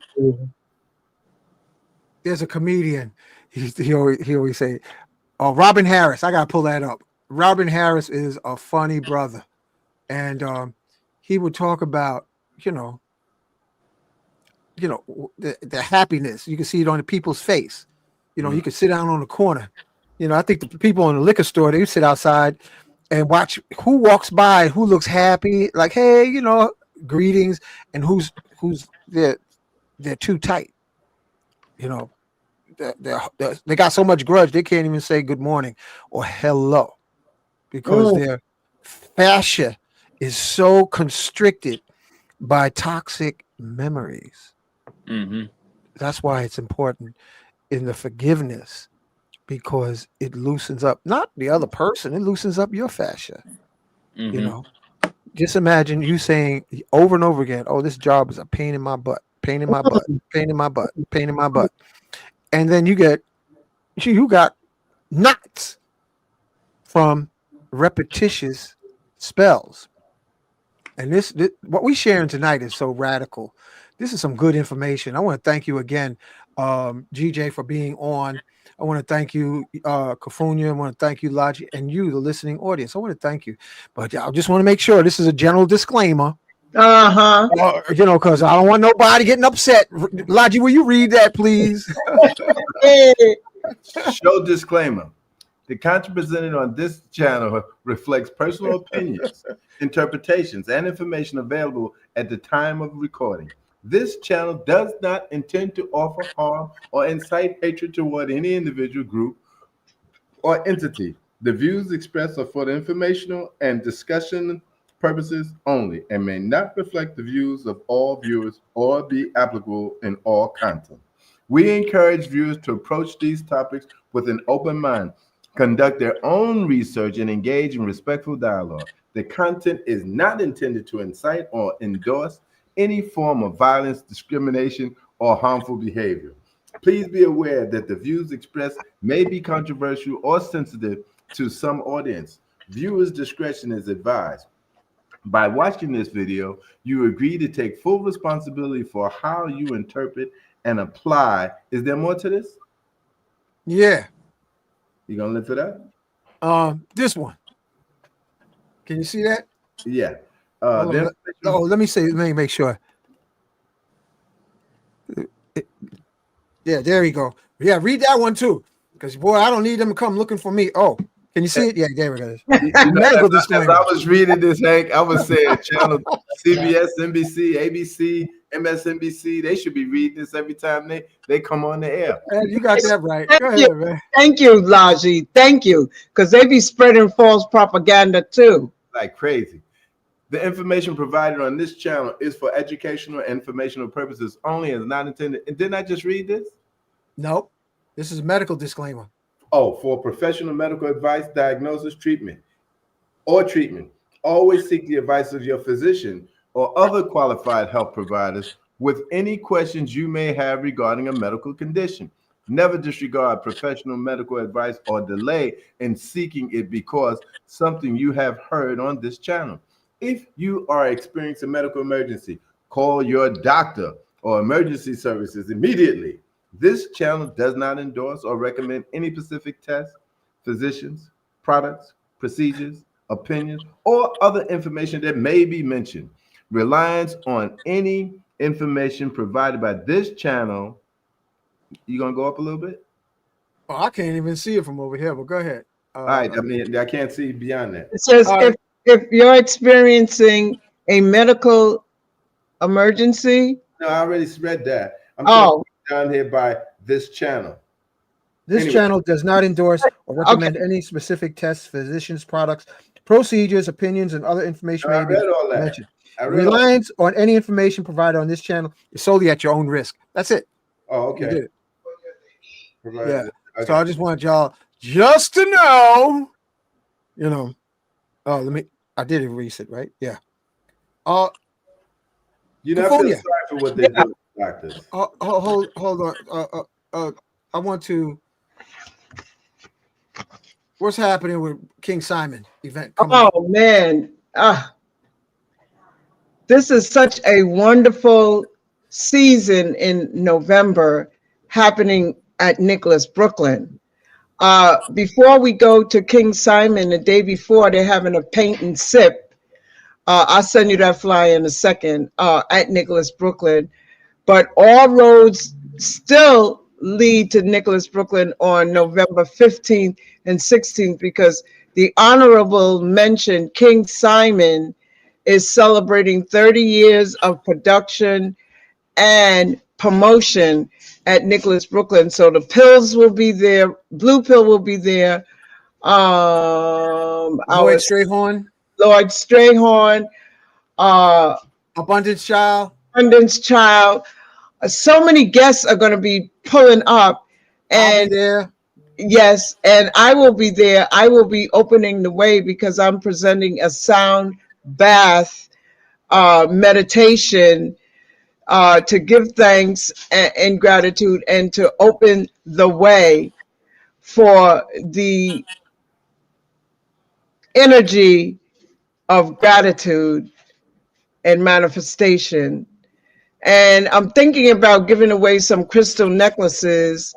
There's a comedian. He always say, "Oh, Robin Harris." I gotta pull that up. Robin Harris is a funny brother, and he would talk about you know the happiness. You can see it on the people's face. You could sit down on the corner. I think the people in the liquor store, they sit outside and watch who walks by, who looks happy, like, hey, greetings, and who's they're too tight. You know, they got so much grudge they can't even say good morning or hello because mm, their fascia is so constricted by toxic memories. Mm-hmm. That's why it's important in the forgiveness because it loosens up not the other person, it loosens up your fascia. You Mm-hmm. know, just imagine you saying over and over again, "Oh, this job is a pain in my butt, pain in my butt, pain in my butt, pain in my butt," and then you got knots from repetitious spells. And this what we sharing tonight is so radical. This is some good information. I want to thank you again, GJ, for being on. I want to thank you, Kafunya. I want to thank you, Logic, and you, the listening audience. I want to thank you. But I just want to make sure this is a general disclaimer, uh-huh. because I don't want nobody getting upset. Logic, will you read that, please? Hey, Show disclaimer. The content presented on this channel reflects personal opinions, interpretations, and information available at the time of recording. This channel does not intend to offer harm or incite hatred toward any individual group or entity. The views expressed are for the informational and discussion purposes only and may not reflect the views of all viewers or be applicable in all content. We encourage viewers to approach these topics with an open mind, conduct their own research, and engage in respectful dialogue. The content is not intended to incite or endorse any form of violence, discrimination, or harmful behavior. Please be aware that the views expressed may be controversial or sensitive to some audience. Viewers' discretion is advised. By watching this video, you agree to take full responsibility for how you interpret and apply. Is there more to this? Yeah. You gonna lift it up? This one. Can you see that? Yeah. Hold on. Let me say. Let me make sure. Yeah, there you go. Yeah, read that one too, because boy, I don't need them to come looking for me. Oh, can you see it? Yeah, there it is. Medical as disclaimer. I was reading this, Hank, I was saying channel CBS, NBC, ABC, MSNBC, they should be reading this every time they come on the air. You got that right. Go thank you. ahead, man. Thank you, Laji. Thank you. Because they be spreading false propaganda too. Like crazy. The information provided on this channel is for educational and informational purposes only and is not intended. And didn't I just read this? Nope. This is a medical disclaimer. Oh, for professional medical advice, diagnosis, treatment, always seek the advice of your physician or other qualified health providers with any questions you may have regarding a medical condition. Never disregard professional medical advice or delay in seeking it because something you have heard on this channel. If you are experiencing a medical emergency, call your doctor or emergency services immediately. This channel does not endorse or recommend any specific tests, physicians, products, procedures, opinions, or other information that may be mentioned. Reliance on any information provided by this channel. You gonna go up a little bit? Oh, I can't even see it from over here, but go ahead. All right. I mean, I can't see beyond that. It says if you're experiencing a medical emergency. No, I already read that. I'm down here by this channel. This channel does not endorse or recommend any specific tests, physicians, products, procedures, opinions, and other information may be mentioned. Reliance on any information provided on this channel is solely at your own risk. That's it. Oh, okay. You did it. Yeah. Okay. So I just want y'all just to know, I did erase it, right? Yeah. You're not feeling sorry for what they do, doctors. Hold on. I want to. What's happening with King Simon event? Man. This is such a wonderful season in November happening at Nicholas, Brooklyn. Before we go to King Simon, the day before, they're having a paint and sip. I'll send you that flyer in a second at Nicholas, Brooklyn. But all roads still lead to Nicholas, Brooklyn on November 15th and 16th because the honorable mention King Simon is celebrating 30 years of production and promotion at Nicholas, Brooklyn. So the pills will be there. Blue Pill will be there. Lloyd Strayhorn. Abundance Child. So many guests are going to be pulling up. And I'll be there. Yes, and I will be there. I will be opening the way because I'm presenting a sound bath meditation to give thanks and gratitude and to open the way for the energy of gratitude and manifestation. And I'm thinking about giving away some crystal necklaces,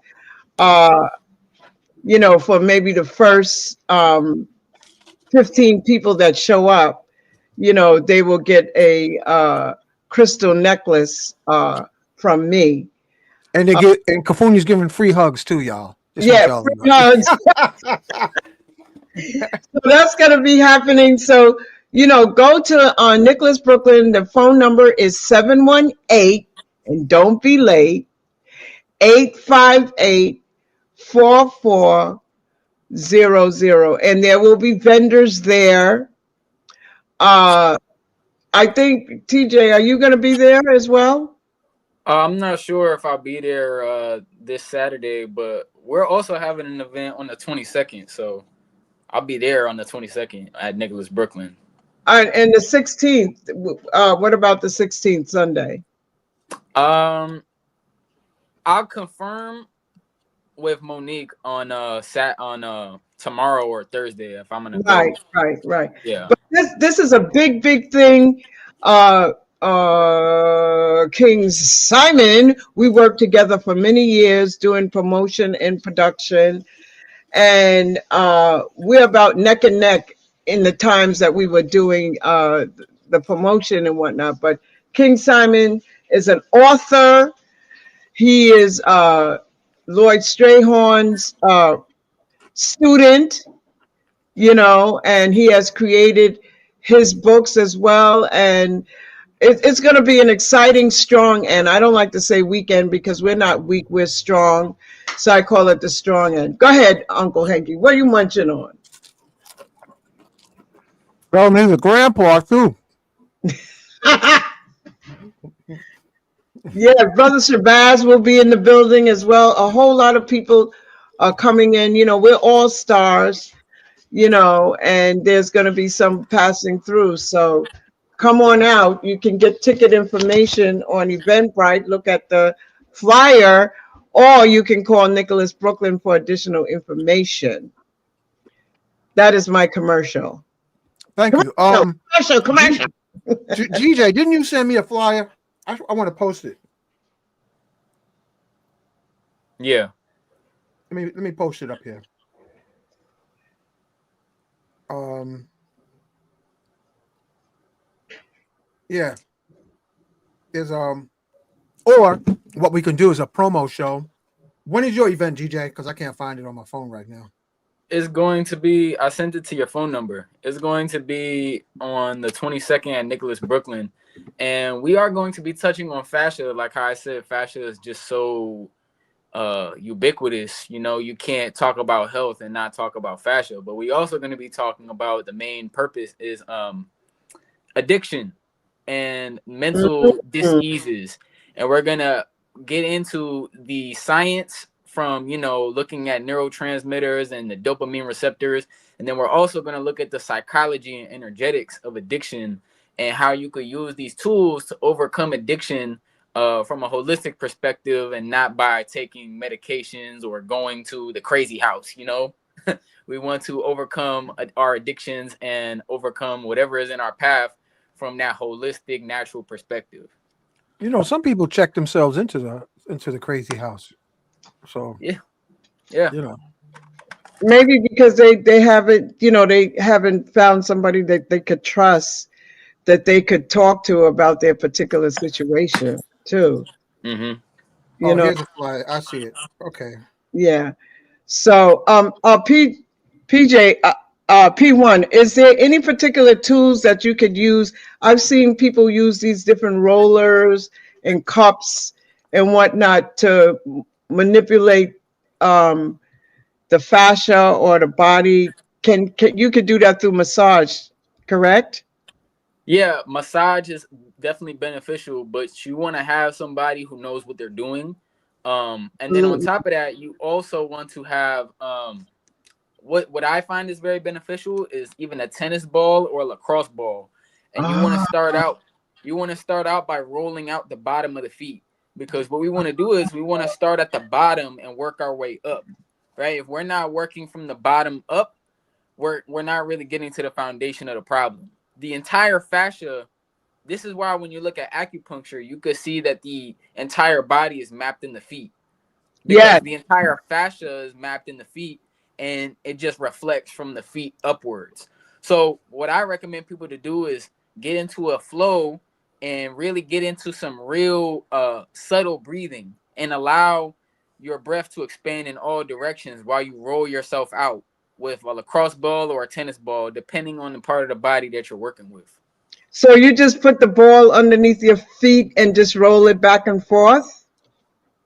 for maybe the first 15 people that show up. They will get a crystal necklace from me. And and Kafuni's giving free hugs too, y'all. Free hugs. So that's going to be happening. So, go to Nicholas, Brooklyn. The phone number is 718, and don't be late, 858-4400. And there will be vendors there. I think, TJ, are you going to be there as well? I'm not sure if I'll be there this Saturday, but we're also having an event on the 22nd. So I'll be there on the 22nd at Nicholas, Brooklyn. And the 16th, what about the 16th Sunday? I'll confirm with Monique on tomorrow or Thursday if I'm gonna go. Right. Yeah. But this is a big thing. King Simon, we worked together for many years doing promotion and production, and we're about neck and neck in the times that we were doing the promotion and whatnot. But King Simon is an author. He is Lloyd Strayhorn's student, and he has created his books as well. And it's going to be an exciting, strong end. I don't like to say weekend because we're not weak, we're strong. So I call it the strong end. Go ahead, Uncle Henky. What are you munching on? Well, he's a grandpa too. Yeah, Brother Shabazz will be in the building as well. A whole lot of people are coming in. You know, we're all stars, you know, and there's going to be some passing through. So come on out. You can get ticket information on Eventbrite. Look at the flyer, or you can call Nicholas Brooklyn for additional information. That is my commercial. Thank you. Commercial. GJ, didn't you send me a flyer? I want to post it. Yeah. Let me post it up here. Yeah. There's or what we can do is a promo show. When is your event, GJ? Because I can't find it on my phone right now. It's going to be, I sent it to your phone number. It's going to be on the 22nd at Nicholas Brooklyn. And we are going to be touching on fascia. Like how I said, fascia is just so ubiquitous. You know, you can't talk about health and not talk about fascia. But we also going to be talking about the main purpose is addiction and mental diseases. And we're going to get into the science from, you know, looking at neurotransmitters and the dopamine receptors. And then we're also going to look at the psychology and energetics of addiction and how you could use these tools to overcome addiction from a holistic perspective and not by taking medications or going to the crazy house, you know. We want to overcome our addictions and overcome whatever is in our path from that holistic, natural perspective. You know, some people check themselves into the crazy house. So yeah, you know, Maybe because they haven't, you know, they haven't found somebody that they could trust, that they could talk to about their particular situation too. Mm-hmm. You oh, know, here's a flyer. I see it. Okay. yeah. So, PJ, P1, is there any particular tools that you could use? I've seen people use these different rollers and cups and whatnot to manipulate the fascia or the body. Can you could do that through massage, correct? Yeah, massage is definitely beneficial, but you want to have somebody who knows what they're doing. And then on Mm. top of that, you also want to have what I find is very beneficial is even a tennis ball or a lacrosse ball. And Ah, you want to start out by rolling out the bottom of the feet, because what we want to do is we want to start at the bottom and work our way up. Right? If we're not working from the bottom up, we're not really getting to the foundation of the problem. The entire fascia, this is why when you look at acupuncture, you could see that the entire body is mapped in the feet, yeah. because the entire fascia is mapped in the feet and it just reflects from the feet upwards. So what I recommend people to do is get into a flow and really get into some real subtle breathing and allow your breath to expand in all directions while you roll yourself out with a lacrosse ball or a tennis ball, depending on the part of the body that you're working with. So you just put the ball underneath your feet and just roll it back and forth?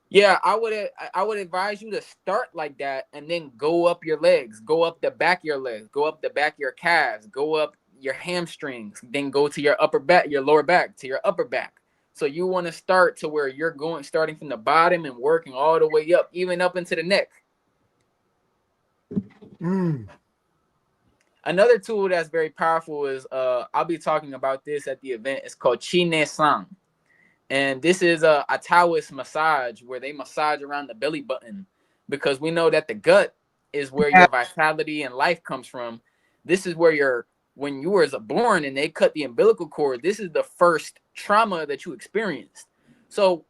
Yeah, I would advise you to start like that and then go up your legs, go up the back of your legs, go up the back of your calves, go up your hamstrings, then go to your upper back, your lower back, to your upper back. So you want to start to where you're going, starting from the bottom and working all the way up, even up into the neck. Mm. Another tool that's very powerful is I'll be talking about this at the event. It's called Chine Sang. And this is a Taoist massage where they massage around the belly button, because we know that the gut is where Yeah. your vitality and life comes from. This is where when you were born and they cut the umbilical cord, this is the first trauma that you experienced. So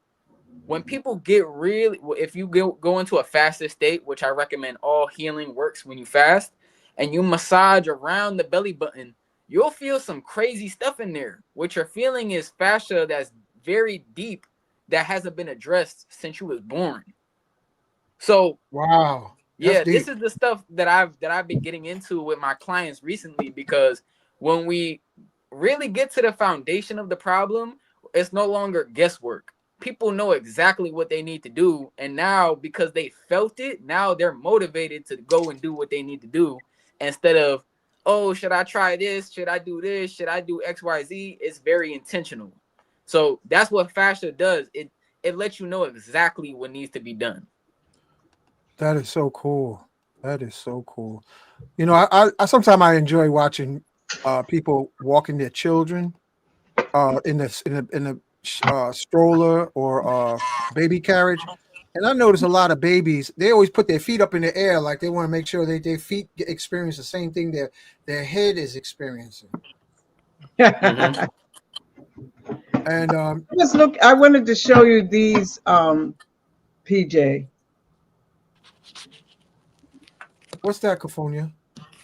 when people get really, if you go into a fasted state, which I recommend, all healing works when you fast, and you massage around the belly button, you'll feel some crazy stuff in there. What you're feeling is fascia that's very deep, that hasn't been addressed since you was born. So Wow. That's yeah, this deep. is the stuff that I've been getting into with my clients recently, because when we really get to the foundation of the problem, it's no longer guesswork. People know exactly what they need to do, and now because they felt it, now they're motivated to go and do what they need to do instead of, oh, should I try this? Should I do this? Should I do XYZ? It's very intentional. So that's what fascia does. it lets you know exactly what needs to be done. That is so cool. That is so cool. You know, I sometimes I enjoy watching people walking their children in a stroller or baby carriage, and I notice a lot of babies. They always put their feet up in the air like they want to make sure that their feet experience the same thing their head is experiencing. Mm-hmm. And Just look, I wanted to show you these, PJ. what's that, Cafonia?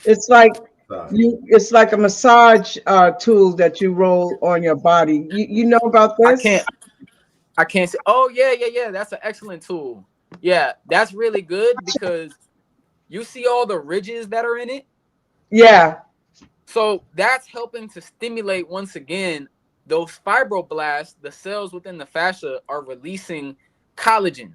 It's like Stop. it's like a massage tool that you roll on your body. You know about I this? can't I can't say, oh yeah. That's an excellent tool. Yeah, that's really good because you see all the ridges that are in it. Yeah. So that's helping to stimulate once again those fibroblasts, the cells within the fascia are releasing collagen.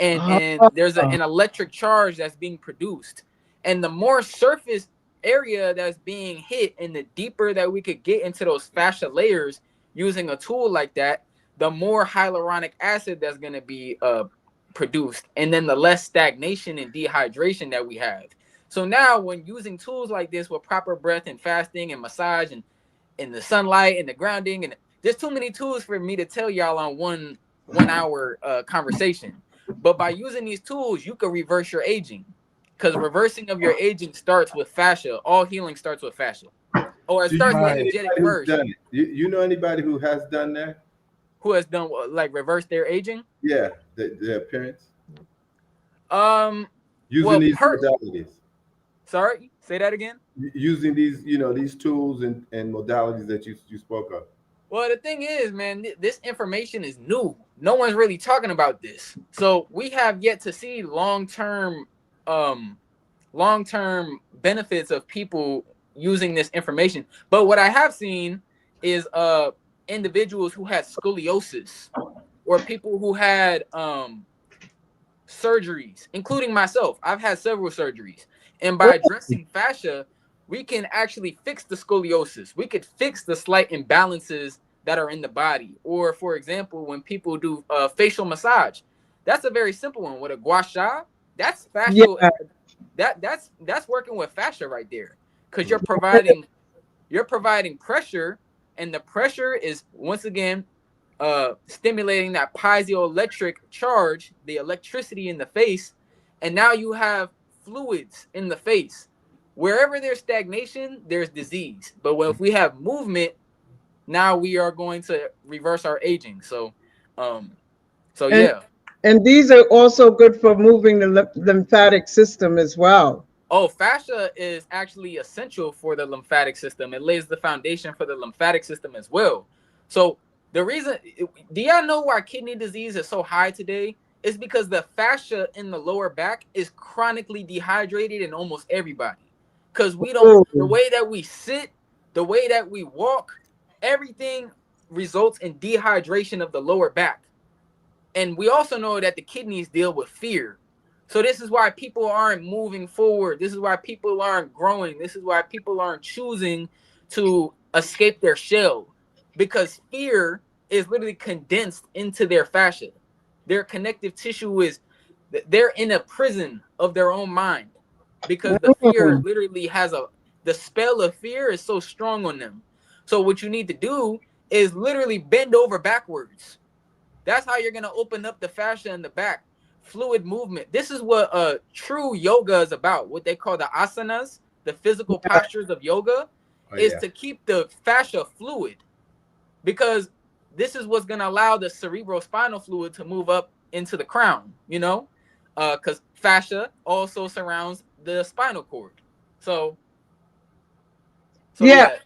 And there's Oh, an electric charge that's being produced. And the more surface area that's being hit and the deeper that we could get into those fascia layers using a tool like that, the more hyaluronic acid that's going to be produced, and then the less stagnation and dehydration that we have. So now when using tools like this with proper breath and fasting and massage and in the sunlight and the grounding, and there's too many tools for me to tell y'all on one hour conversation. But by using these tools, you can reverse your aging, because reversing of your aging starts with fascia. All healing starts with fascia, or it Do you starts know Right. energetic anybody who's first. done it? You know anybody who has done that? Who has done like reverse their aging? Yeah, the appearance Um, using well, these modalities, sorry, say that again. using these these tools and modalities that you spoke of. Well, the thing is, man, this information is new. No one's really talking about this. So we have yet to see um, long-term benefits of people using this information. But what I have seen is individuals who had scoliosis or people who had surgeries, including myself. I've had several surgeries. And by addressing fascia, we can actually fix the scoliosis. We could fix the slight imbalances that are in the body. Or, for example, when people do facial massage, that's a very simple one. With a gua sha, that's yeah. fascial. That's working with fascia right there, because you're providing pressure, and the pressure is once again stimulating that piezoelectric charge, the electricity in the face, and now you have fluids in the face. Wherever there's stagnation, there's disease. But if we have movement, now we are going to reverse our aging. Um, so And yeah. and these are also good for moving the lymphatic system as well. Oh, fascia is actually essential for the lymphatic system. It lays the foundation for the lymphatic system as well. So the reason, do y'all know why kidney disease is so high today? It's because the fascia in the lower back is chronically dehydrated in almost everybody. Because Oh, the way that we sit, the way that we walk, everything results in dehydration of the lower back. And we also know that the kidneys deal with fear. So this is why people aren't moving forward. This is why people aren't growing. This is why people aren't choosing to escape their shell, because fear is literally condensed into their fascia. Their connective tissue is, they're in a prison of their own mind, because the fear mm. literally the spell of fear is so strong on them. So what you need to do is literally bend over backwards. That's how you're gonna open up the fascia in the back. Fluid movement. This is what true yoga is about. What they call the asanas, the physical postures of yoga, Oh is yeah. to keep the fascia fluid, because this is what's gonna allow the cerebrospinal fluid to move up into the crown. Because fascia also surrounds the spinal cord. So, so Yeah.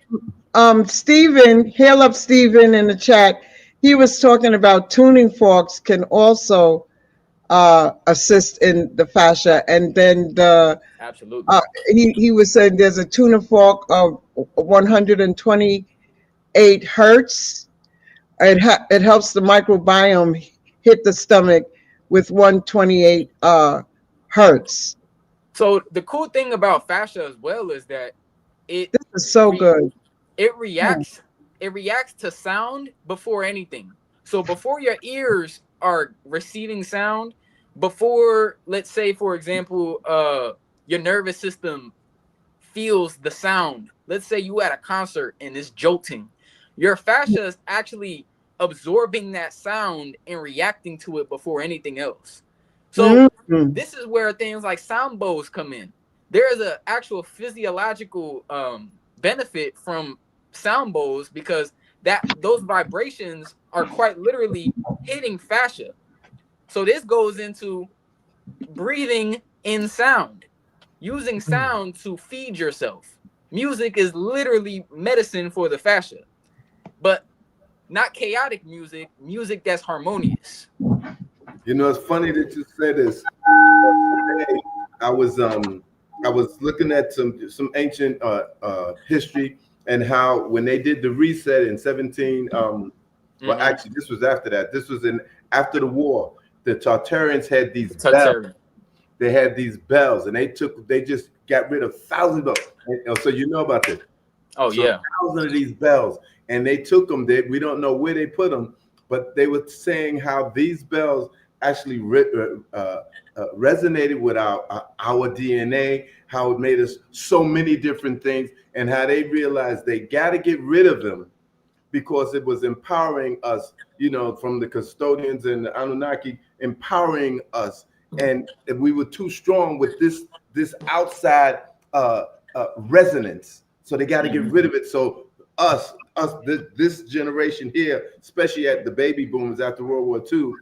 yeah. Stephen, hail up Stephen in the chat. He was talking about tuning forks can also assist in the fascia. And then Absolutely. he was saying there's a tuning fork of 128 hertz. It helps the microbiome hit the stomach with 128 hertz. So the cool thing about fascia as well is that it This is so re- good. it reacts to sound before anything. So before your ears are receiving sound, before, let's say, for example, your nervous system feels the sound. Let's say you at a concert and it's jolting. Your fascia is actually absorbing that sound and reacting to it before anything else. So Mm-hmm. this is where things like sound bows come in. There is an actual physiological benefit from sound bows because that those vibrations are quite literally hitting fascia. So this goes into breathing in sound, using sound to feed yourself. Music is literally medicine for the fascia, but not chaotic music, music that's harmonious. You know, it's funny that you say this. Today, I was looking at some ancient history and how when they did the reset in 17 well, actually this was after that. This was in after the war. The Tartarians had these bells. Tartarian. They had these bells, and they just got rid of thousands of. So you know about this. Oh So yeah. thousands of these bells, and they took them. We don't know where they put them, but they were saying how these bells actually resonated with our DNA, how it made us so many different things, and how they realized they got to get rid of them because it was empowering us, you know, from the custodians and the Anunnaki, empowering us, and we were too strong with this outside resonance. So they got to get rid of it. So this generation here, especially at the baby boomers after World War II,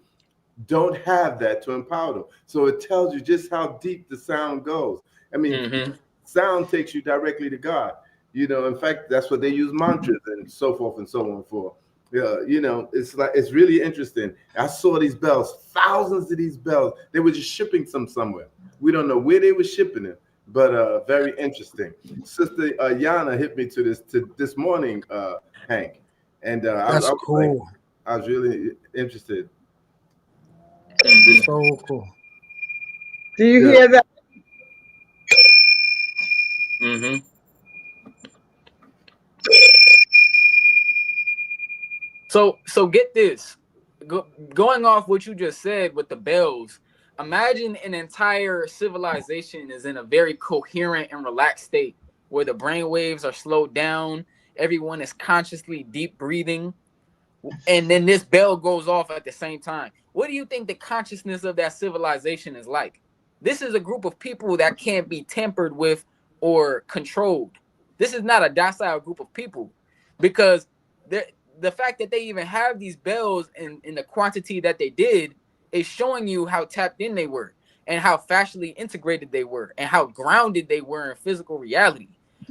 don't have that to empower them. So it tells you just how deep the sound goes. I mean, sound takes you directly to God. You know, in fact, that's what they use mantras and so forth and so on for. You know, it's really interesting. I saw these bells, thousands of these bells. They were just shipping some somewhere. We don't know where they were shipping it, but very interesting. Sister Yana hit me to this morning, Hank, and That's cool. I was really interested. So cool. Do you hear that? So get this. Going off what you just said with the bells, imagine an entire civilization is in a very coherent and relaxed state where the brain waves are slowed down, everyone is consciously deep breathing, and then this bell goes off at the same time. What do you think the consciousness of that civilization is like? This is a group of people that can't be tampered with or controlled. This is not a docile group of people because the fact that they even have these bells in the quantity that they did is showing you how tapped in they were and how fascially integrated they were and how grounded they were in physical reality,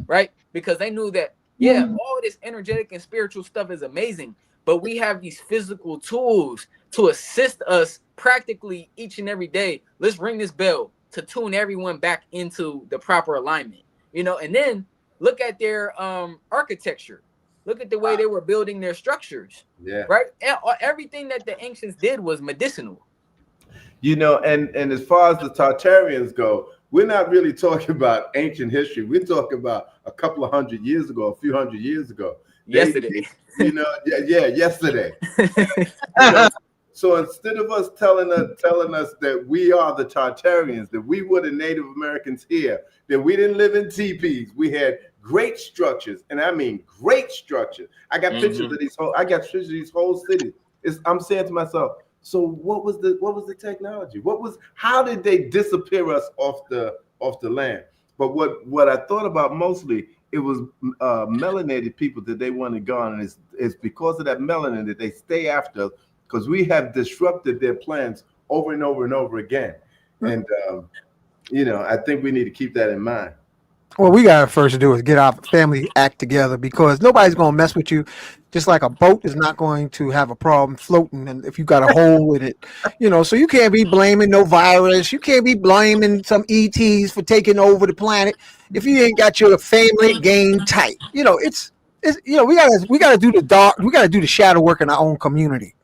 right? Because they knew that, yeah, all this energetic and spiritual stuff is amazing, but we have these physical tools to assist us practically each and every day. Let's ring this bell to tune everyone back into the proper alignment, you know, and then look at their architecture. Look at the way they were building their structures. Yeah. Right. And everything that the ancients did was medicinal. You know, and as far as the Tartarians go, we're not really talking about ancient history. We're talking about a couple of hundred years ago, a few hundred years ago. Yesterday. You know, yesterday. You know, so instead of us telling us that we are the Tartarians, that we were the Native Americans here, that we didn't live in teepees, we had great structures, and I mean great structures. I got pictures of these whole cities. I'm saying to myself, so what was the technology? How did they disappear us off the land? But what I thought about mostly, it was melanated people that they wanted gone, and it's because of that melanin that they stay after us, because we have disrupted their plans over and over and over again. And you know, I think we need to keep that in mind. What we gotta first do is get our family act together, because nobody's gonna mess with you. Just like a boat is not going to have a problem floating, and if you got a hole in it, you know, so you can't be blaming no virus. You can't be blaming some ETs for taking over the planet if you ain't got your family game tight. You know, it's you know, we gotta do the dark. We gotta do the shadow work in our own community.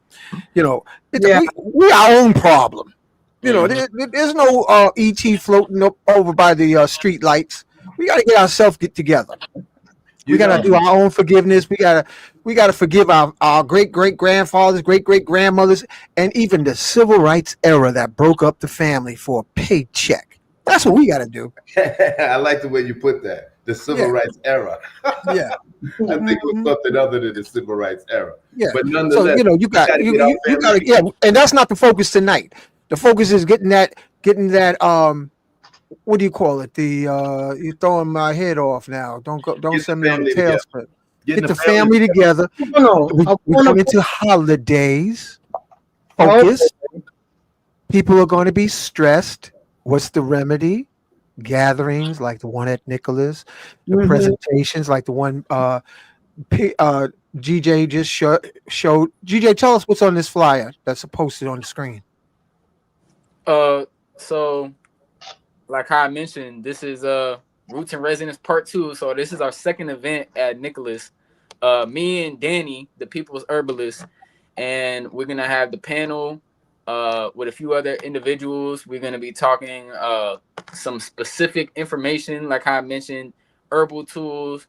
You know, we our own problem. You know, there's no ET floating up over by the street lights. We got to get ourselves together. We gotta do our own forgiveness. We gotta forgive our great grandfathers, great grandmothers, and even the civil rights era that broke up the family for a paycheck. That's what we gotta do. I like the way you put that. The civil Yeah, rights era. yeah, I think it was mhm, something other than the civil rights era. yeah. But So nonetheless, you we got got to get our you family gotta, yeah, together. and that's not the focus tonight. The focus is getting that what do you call it? The you're throwing my head off now. Don't Getting send me the on a family together. tailspin. Getting Get the the family family together. together. No, I We're want going to. into holidays. Oh, Focus. People are going to be stressed. What's the remedy? Gatherings like the one at Nicholas, the mhm. presentations like the one GJ just showed. GJ, tell us what's on this flyer that's posted on the screen. So like how I mentioned, this is Roots and Resonance Part 2. So this is our second event at Nicholas. Me and Danny, the People's Herbalist, and we're gonna have the panel with a few other individuals. We're gonna be talking some specific information, like how I mentioned, herbal tools,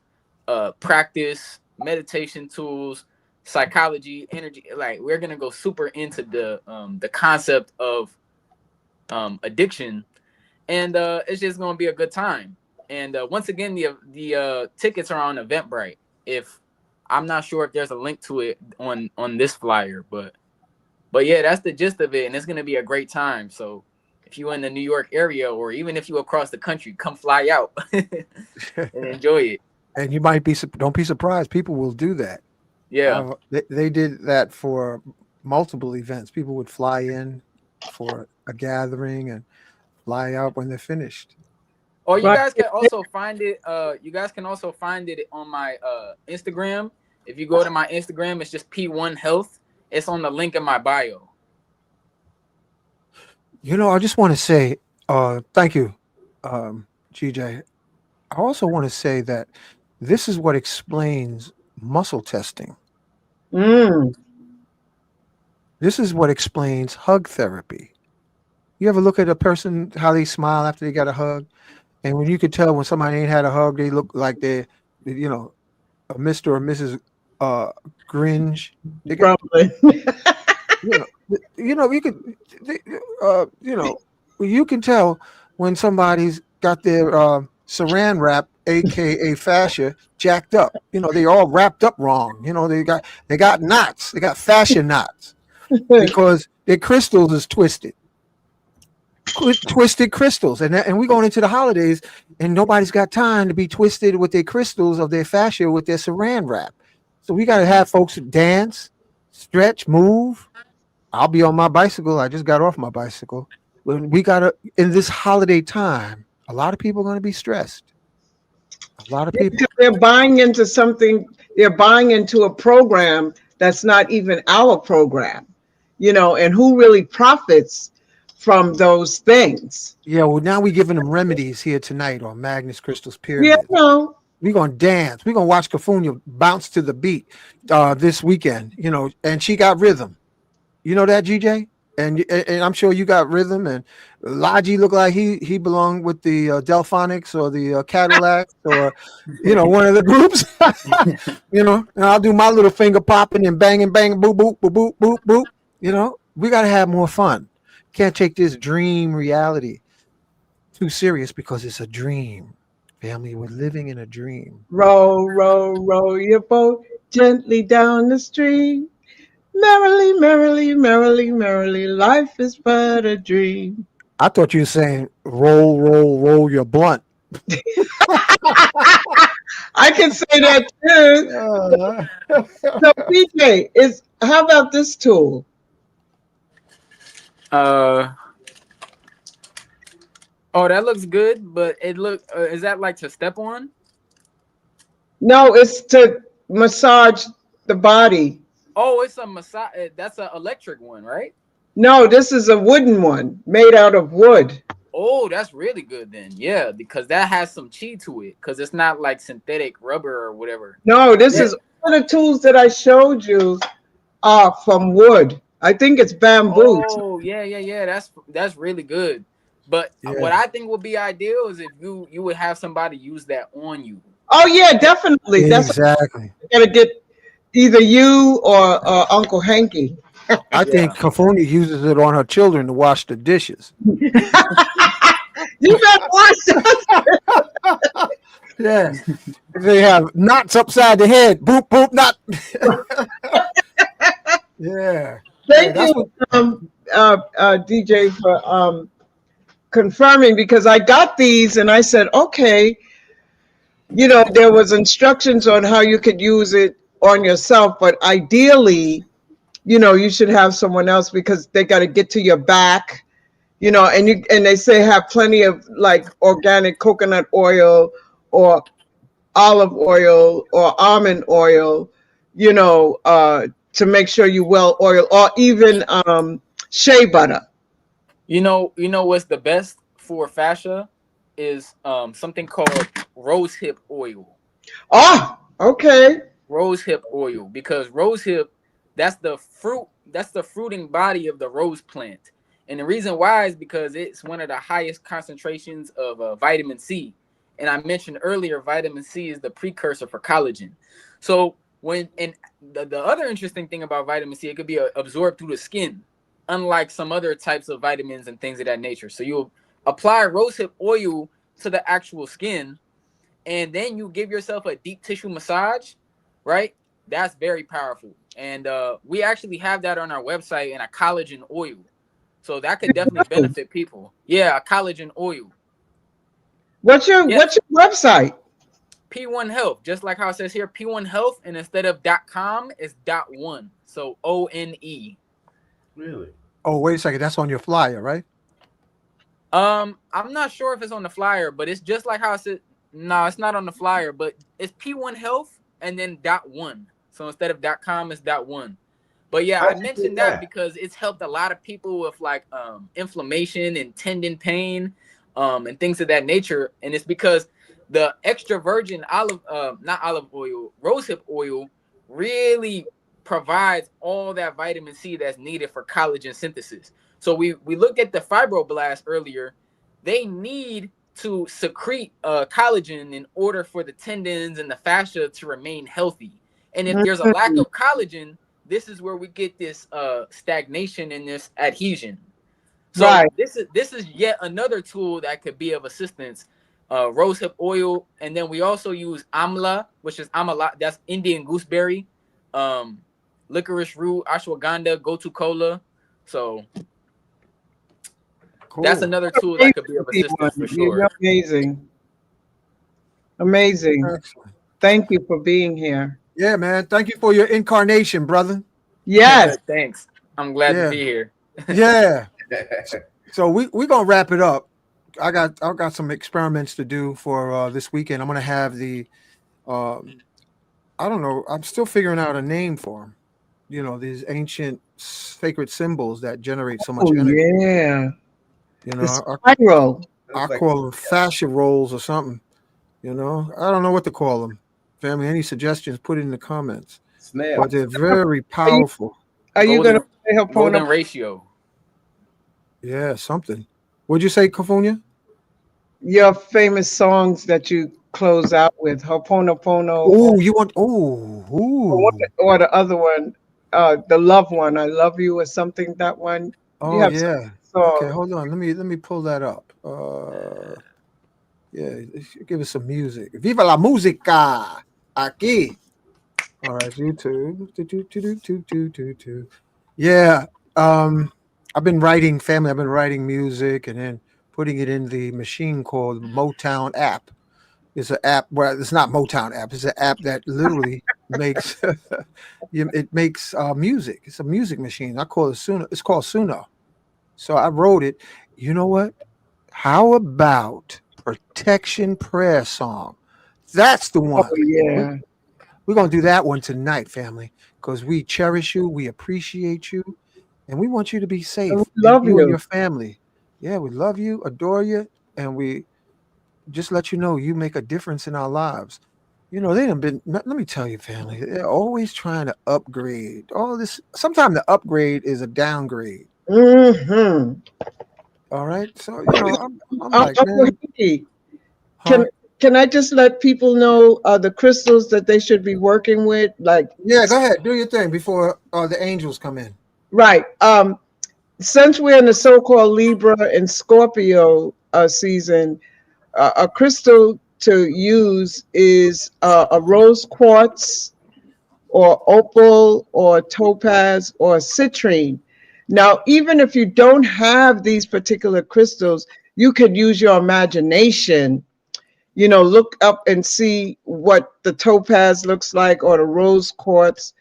practice, meditation tools, psychology, energy. Like we're gonna go super into the concept of addiction, and it's just gonna be a good time. And once again, the tickets are on Eventbrite. If I'm not sure if there's a link to it on this flyer, but yeah, that's the gist of it, and it's gonna be a great time. So if you're in the New York area, or even if you're across the country, come fly out and enjoy it. And you might be don't be surprised. People will do that. Yeah. They did that for multiple events. People would fly in for a gathering and fly out when they're finished. Or you Right. guys can also find it. You guys can also find it on my Instagram. If you go to my Instagram, it's just P1 Health. It's on the link in my bio. I just want to say thank you, GJ. I also want to say that this is what explains muscle testing. Mm. This is what explains hug therapy. You ever look at a person how they smile after they got a hug, and when you could tell when somebody ain't had a hug, they look like you know, a Mister or Mrs. Uh, Gringe. They got, Probably. you you could, they, you can tell when somebody's got their saran wrap, aka fascia, jacked up. They all wrapped up wrong. They got knots. They got fascia knots because their crystals is twisted. Twisted crystals, and we're going into the holidays, and nobody's got time to be twisted with their crystals of their fascia with their saran wrap. So we got to have folks dance, stretch, move. I'll be on my bicycle. I just got off my bicycle. When we got to in this holiday time, a lot of people are going to be stressed. A lot of people. Because they're buying into something, they're buying into a program that's not even our program, and who really profits from those things. Yeah, well, now we're giving them remedies here tonight on Magnus Crystal's Yeah, Pyramid. no. We're gonna dance. We're gonna watch Cafunia bounce to the beat this weekend. And she got rhythm. You know that, GJ? And I'm sure you got rhythm. And Logi looked like he belonged with the Delphonics or the Cadillacs or one of the groups. And I'll do my little finger popping and banging, bang, boop, boop, boop, boop, boop, boop. We gotta have more fun. Can't take this dream reality too serious because it's a dream. Family, we're living in a dream. Row, row, row your boat gently down the stream. Merrily, merrily, merrily, merrily, life is but a dream. I thought you were saying roll, roll, roll your blunt. I can say that too. So, PJ, how about this tool? Uh oh, that looks good, but is that like to step on? No, it's to massage the body. Oh, it's a massage. That's an electric one, right? No, this is a wooden one made out of wood. Oh, that's really good then. Yeah, because that has some chi to it. Because it's not like synthetic rubber or whatever. No, this Yeah. is all the tools that I showed you are from wood. I think it's bamboo. Oh, yeah. That's really good. But Yeah. what I think would be ideal is if you would have somebody use that on you. Oh yeah, definitely. That's Exactly. gotta get either you or Uncle Hanky. I Yeah. think California uses it on her children to wash the dishes. You better watch those. Yeah. They have knots upside the head. Boop, boop, knot. Yeah. Yeah. Thank That's you, what. DJ, for confirming, because I got these and I said, okay, there was instructions on how you could use it on yourself, but ideally, you should have someone else, because they got to get to your back, and they say have plenty of like organic coconut oil or olive oil or almond oil, to make sure you well oil, or even shea butter. You know what's the best for fascia is something called rose hip oil. Oh, okay. Rose hip oil, because rose hip, that's the fruiting body of the rose plant. And the reason why is because it's one of the highest concentrations of vitamin C. And I mentioned earlier, vitamin C is the precursor for collagen. So the other interesting thing about vitamin C, it could be absorbed through the skin, unlike some other types of vitamins and things of that nature. So you apply rosehip oil to the actual skin, and then you give yourself a deep tissue massage, right? That's very powerful. And we actually have that on our website in a collagen oil. So that could definitely benefit people. Yeah, a collagen oil. What's your Yes. website? P1 Health, just like how it says here, P1 Health, and instead of .com, it's .1. So ONE. Really? Oh, wait a second. That's on your flyer, right? I'm not sure if it's on the flyer, but it's just like how it said. No, it's not on the flyer, but it's P1 Health and then .1. So instead of .com, it's .1. But yeah, I How'd you get mentioned that that? because it's helped a lot of people with like inflammation and tendon pain, and things of that nature. And it's because the extra virgin not olive oil, rosehip oil, really provides all that vitamin C that's needed for collagen synthesis. So we looked at the fibroblasts earlier. They need to secrete collagen in order for the tendons and the fascia to remain healthy. And if there's a lack of collagen, this is where we get this stagnation and this adhesion. So Right. this is yet another tool that could be of assistance. Rosehip oil, and then we also use amla, which is amala, that's Indian gooseberry, licorice root, ashwagandha, gotu kola. So Cool. that's another tool that could be of assistance for sure. You're amazing. Amazing. Excellent. Thank you for being here. Yeah, man. Thank you for your incarnation, brother. Yes. Thanks. I'm glad Yeah. to be here. Yeah. So we're gonna wrap it up. I got some experiments to do for this weekend. I'm gonna have the I don't know. I'm still figuring out a name for them. These ancient sacred symbols that generate so much Oh energy. yeah. You The know, spiral. I call them fascia rolls or something. I don't know what to call them. Family, any suggestions? Put it in the comments. Snap. But they're very powerful. Are you Golden- gonna play Golden Hopono? ratio. Yeah, something. What'd you say, Kafunya? Your famous songs that you close out with, Hoponopono, Oh, you want? Oh, or the other one, the love one, I love you, or something. That one. You oh, have yeah. some Okay, song. hold on. Let me pull that up. Yeah, give us some music. Viva la música aquí. All right, YouTube. Yeah. I've been writing family. I've been writing music and then putting it in the machine called Motown app. It's an app where it's not Motown app. It's an app that literally makes it makes music. It's a music machine. I call it Suno. It's called Suno. So I wrote it. You know what? How about protection prayer song? That's the Oh one. yeah. We're gonna do that one tonight, family, because we cherish you, we appreciate you, and we want you to be safe. And we love You and you. your family. Yeah, we love you, adore you, and we just let you know you make a difference in our lives. They done been. Let me tell you, family, they're always trying to upgrade. All this. Sometimes the upgrade is a downgrade. Mm-hmm. All right. So I'm like, Uncle man, Hickey, huh? can I just let people know the crystals that they should be working with? Like, Yeah, go ahead. Do your thing before the angels come in. right. Since we're in the so-called Libra and Scorpio season, a crystal to use is a rose quartz or opal or topaz or citrine. Now, even if you don't have these particular crystals, you could use your imagination, look up and see what the topaz looks like or the rose quartz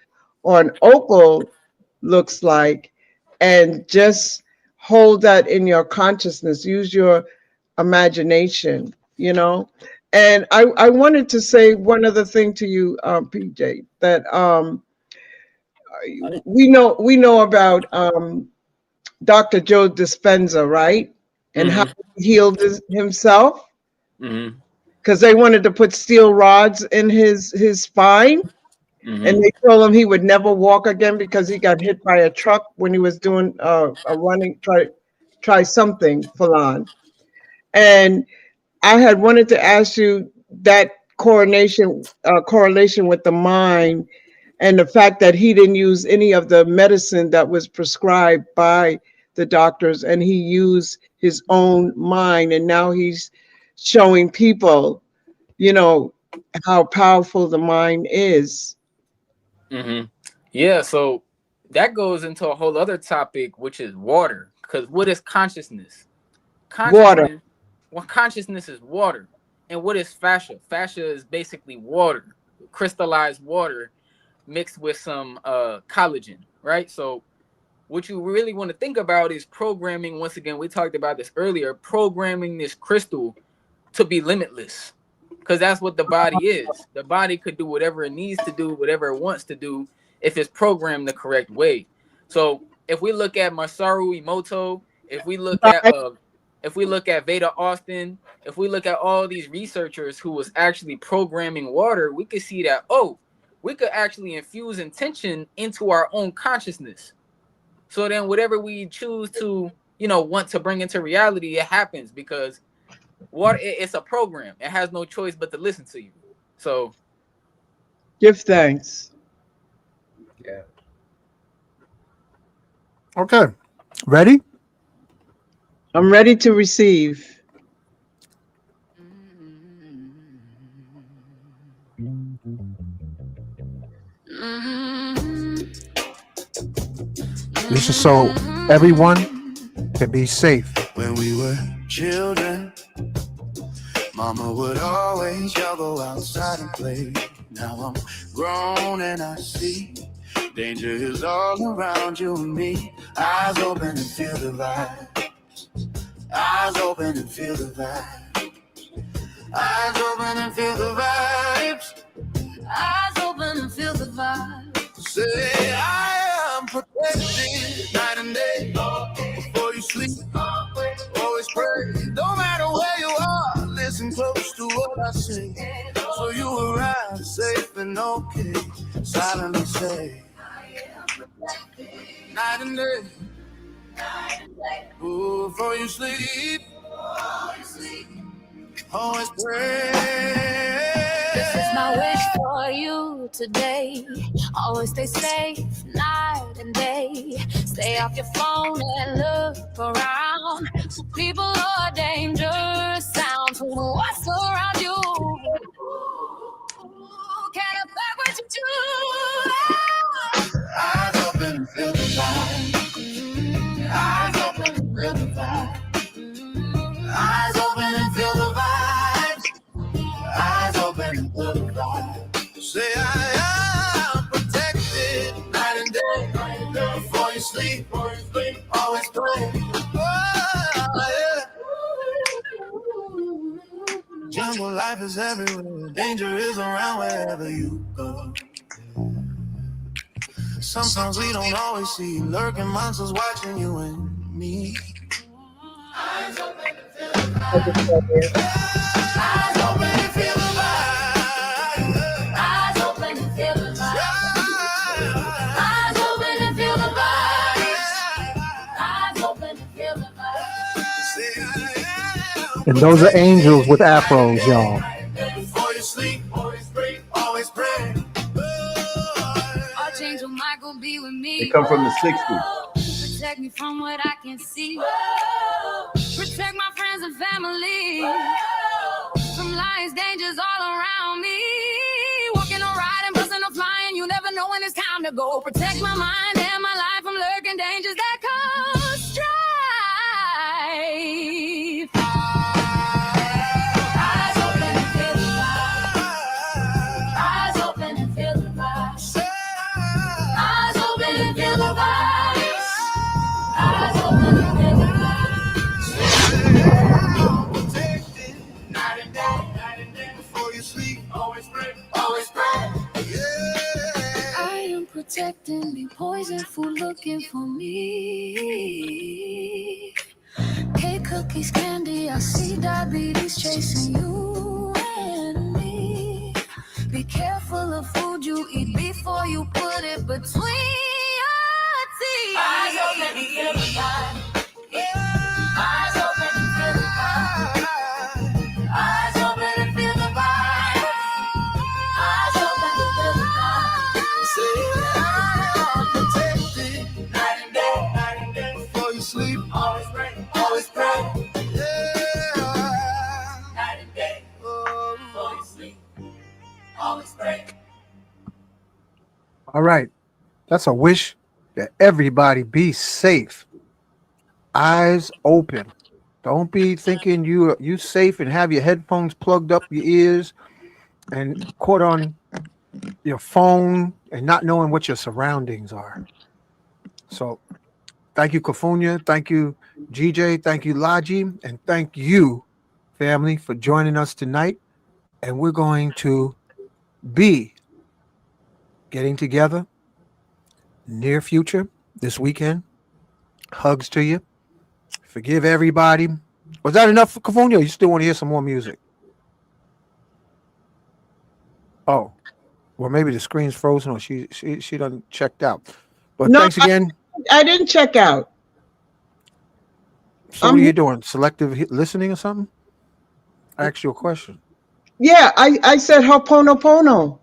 or an opal looks like, and just hold that in your consciousness. Use your imagination. And I wanted to say one other thing to you, PJ, that we know about Dr. Joe Dispenza, right? And how Mm-hmm. he healed himself Mm-hmm. because they wanted to put steel rods in his spine, and Mm-hmm. they told him he would never walk again because he got hit by a truck when he was doing a running try something, Falon. And I had wanted to ask you that correlation with the mind, and the fact that he didn't use any of the medicine that was prescribed by the doctors, and he used his own mind, and now he's showing people, you know, how powerful the mind is. Mm-hmm. Yeah, so that goes into a whole other topic, which is water. Because what is consciousness? Water. Consciousness, well, consciousness is water. And what is fascia? Fascia is basically water, crystallized water mixed with some collagen, right? So what you really want to think about is programming. Once again, we talked about this earlier, programming this crystal to be limitless, because that's what the body is. The body could do whatever it needs to do, whatever it wants to do, if it's programmed the correct way. So if we look at Masaru Emoto, if we look at Right. Veda Austin, if we look at all these researchers who was actually programming water, we could see that, oh, we could actually infuse intention into our own consciousness. So then whatever we choose to, want to bring into reality, it happens, because it's a program. It has no choice but to listen to you. So Give thanks. Yeah. Okay. Ready? I'm ready to receive. This is so everyone can be safe. When we were children, Mama would always yell, go outside and play. Now I'm grown and I see danger is all around you and me. Eyes open and feel the vibe. Eyes open and feel the vibe. Eyes open and feel the vibes. Eyes open and feel the vibe. Say I am protected night and day. Before you sleep, always pray. No matter where you are, listen close to what I say, so you arrive safe and okay. Silently say, night and day. Ooh, before you sleep, always pray. This is my wish for you today. Always stay safe night and day. Stay off your phone and look around. People are dangerous sounds from what's around you. Can't affect what you do. Eyes open and feel the vibe. Eyes open and feel the vibe. Eyes open and feel the vibes. Eyes open and feel the vibe. Say I am protected night and day. Before you sleep, always pray. Oh, yeah. Jungle life is everywhere. Danger is around wherever you go. Sometimes we don't always see lurking monsters watching you and me. Eyes open and feel the vibe. Eyes open and feel the vibe. Eyes open and feel the vibe. Eyes open and feel the vibe. Eyes open and feel the vibe. And those are angels with afros, y'all. me. They come from the 60s. Protect me from what I can see. Protect my friends and family from lies, dangers all around me. Walking or riding, busting or flying, you never know when it's time to go. Protect my mind and my life from lurking dangers that cause strife. Eyes open and feel the vibe. Eyes open and feel the vibe. Eyes open and feel the vibe. Eyes open and feel the vibe. Protected night and day, before you sleep. Always pray, always pray. Yeah. I am protecting me, poison food looking for me. Cake, cookies, candy, I see diabetes chasing you and me. Be careful of food you eat before you put it between your teeth. Eyes open and feel the vibe. Eyes open and feel the vibe. Eyes open and feel the vibe. Eyes open and feel the vibe. Say I'm protected night and day, before you sleep. Always pray, always pray. Yeah. Night and day, before you sleep. Always pray. All right. That's a wish that everybody be safe. Eyes open. Don't be thinking you safe and have your headphones plugged up your ears and caught on your phone and not knowing what your surroundings are. So thank you, Kafunya. Thank you, GJ. Thank you, Laji. And thank you, family, for joining us tonight. And we're going to be getting together near future this weekend. Hugs to you. Forgive everybody. Was that enough for Kafunya? You still want to hear some more music? Oh, well, maybe the screen's frozen or she done checked out. But No, thanks again. I didn't check out. So what are you doing? Selective listening or something? I asked you a question. Yeah, I said Ho'oponopono.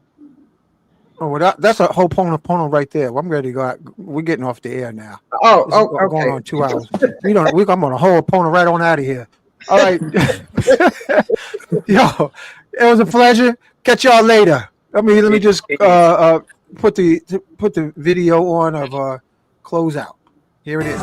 Oh, well, that's a whole Ho'oponopono right there. Well, I'm ready to go out. We're getting off the air now. Oh, This is okay. going on 2 hours. I'm on a Ho'opono right on out of here. All right. Yo, it was a pleasure. Catch y'all later. Let me just put the video on of close out. Here it is.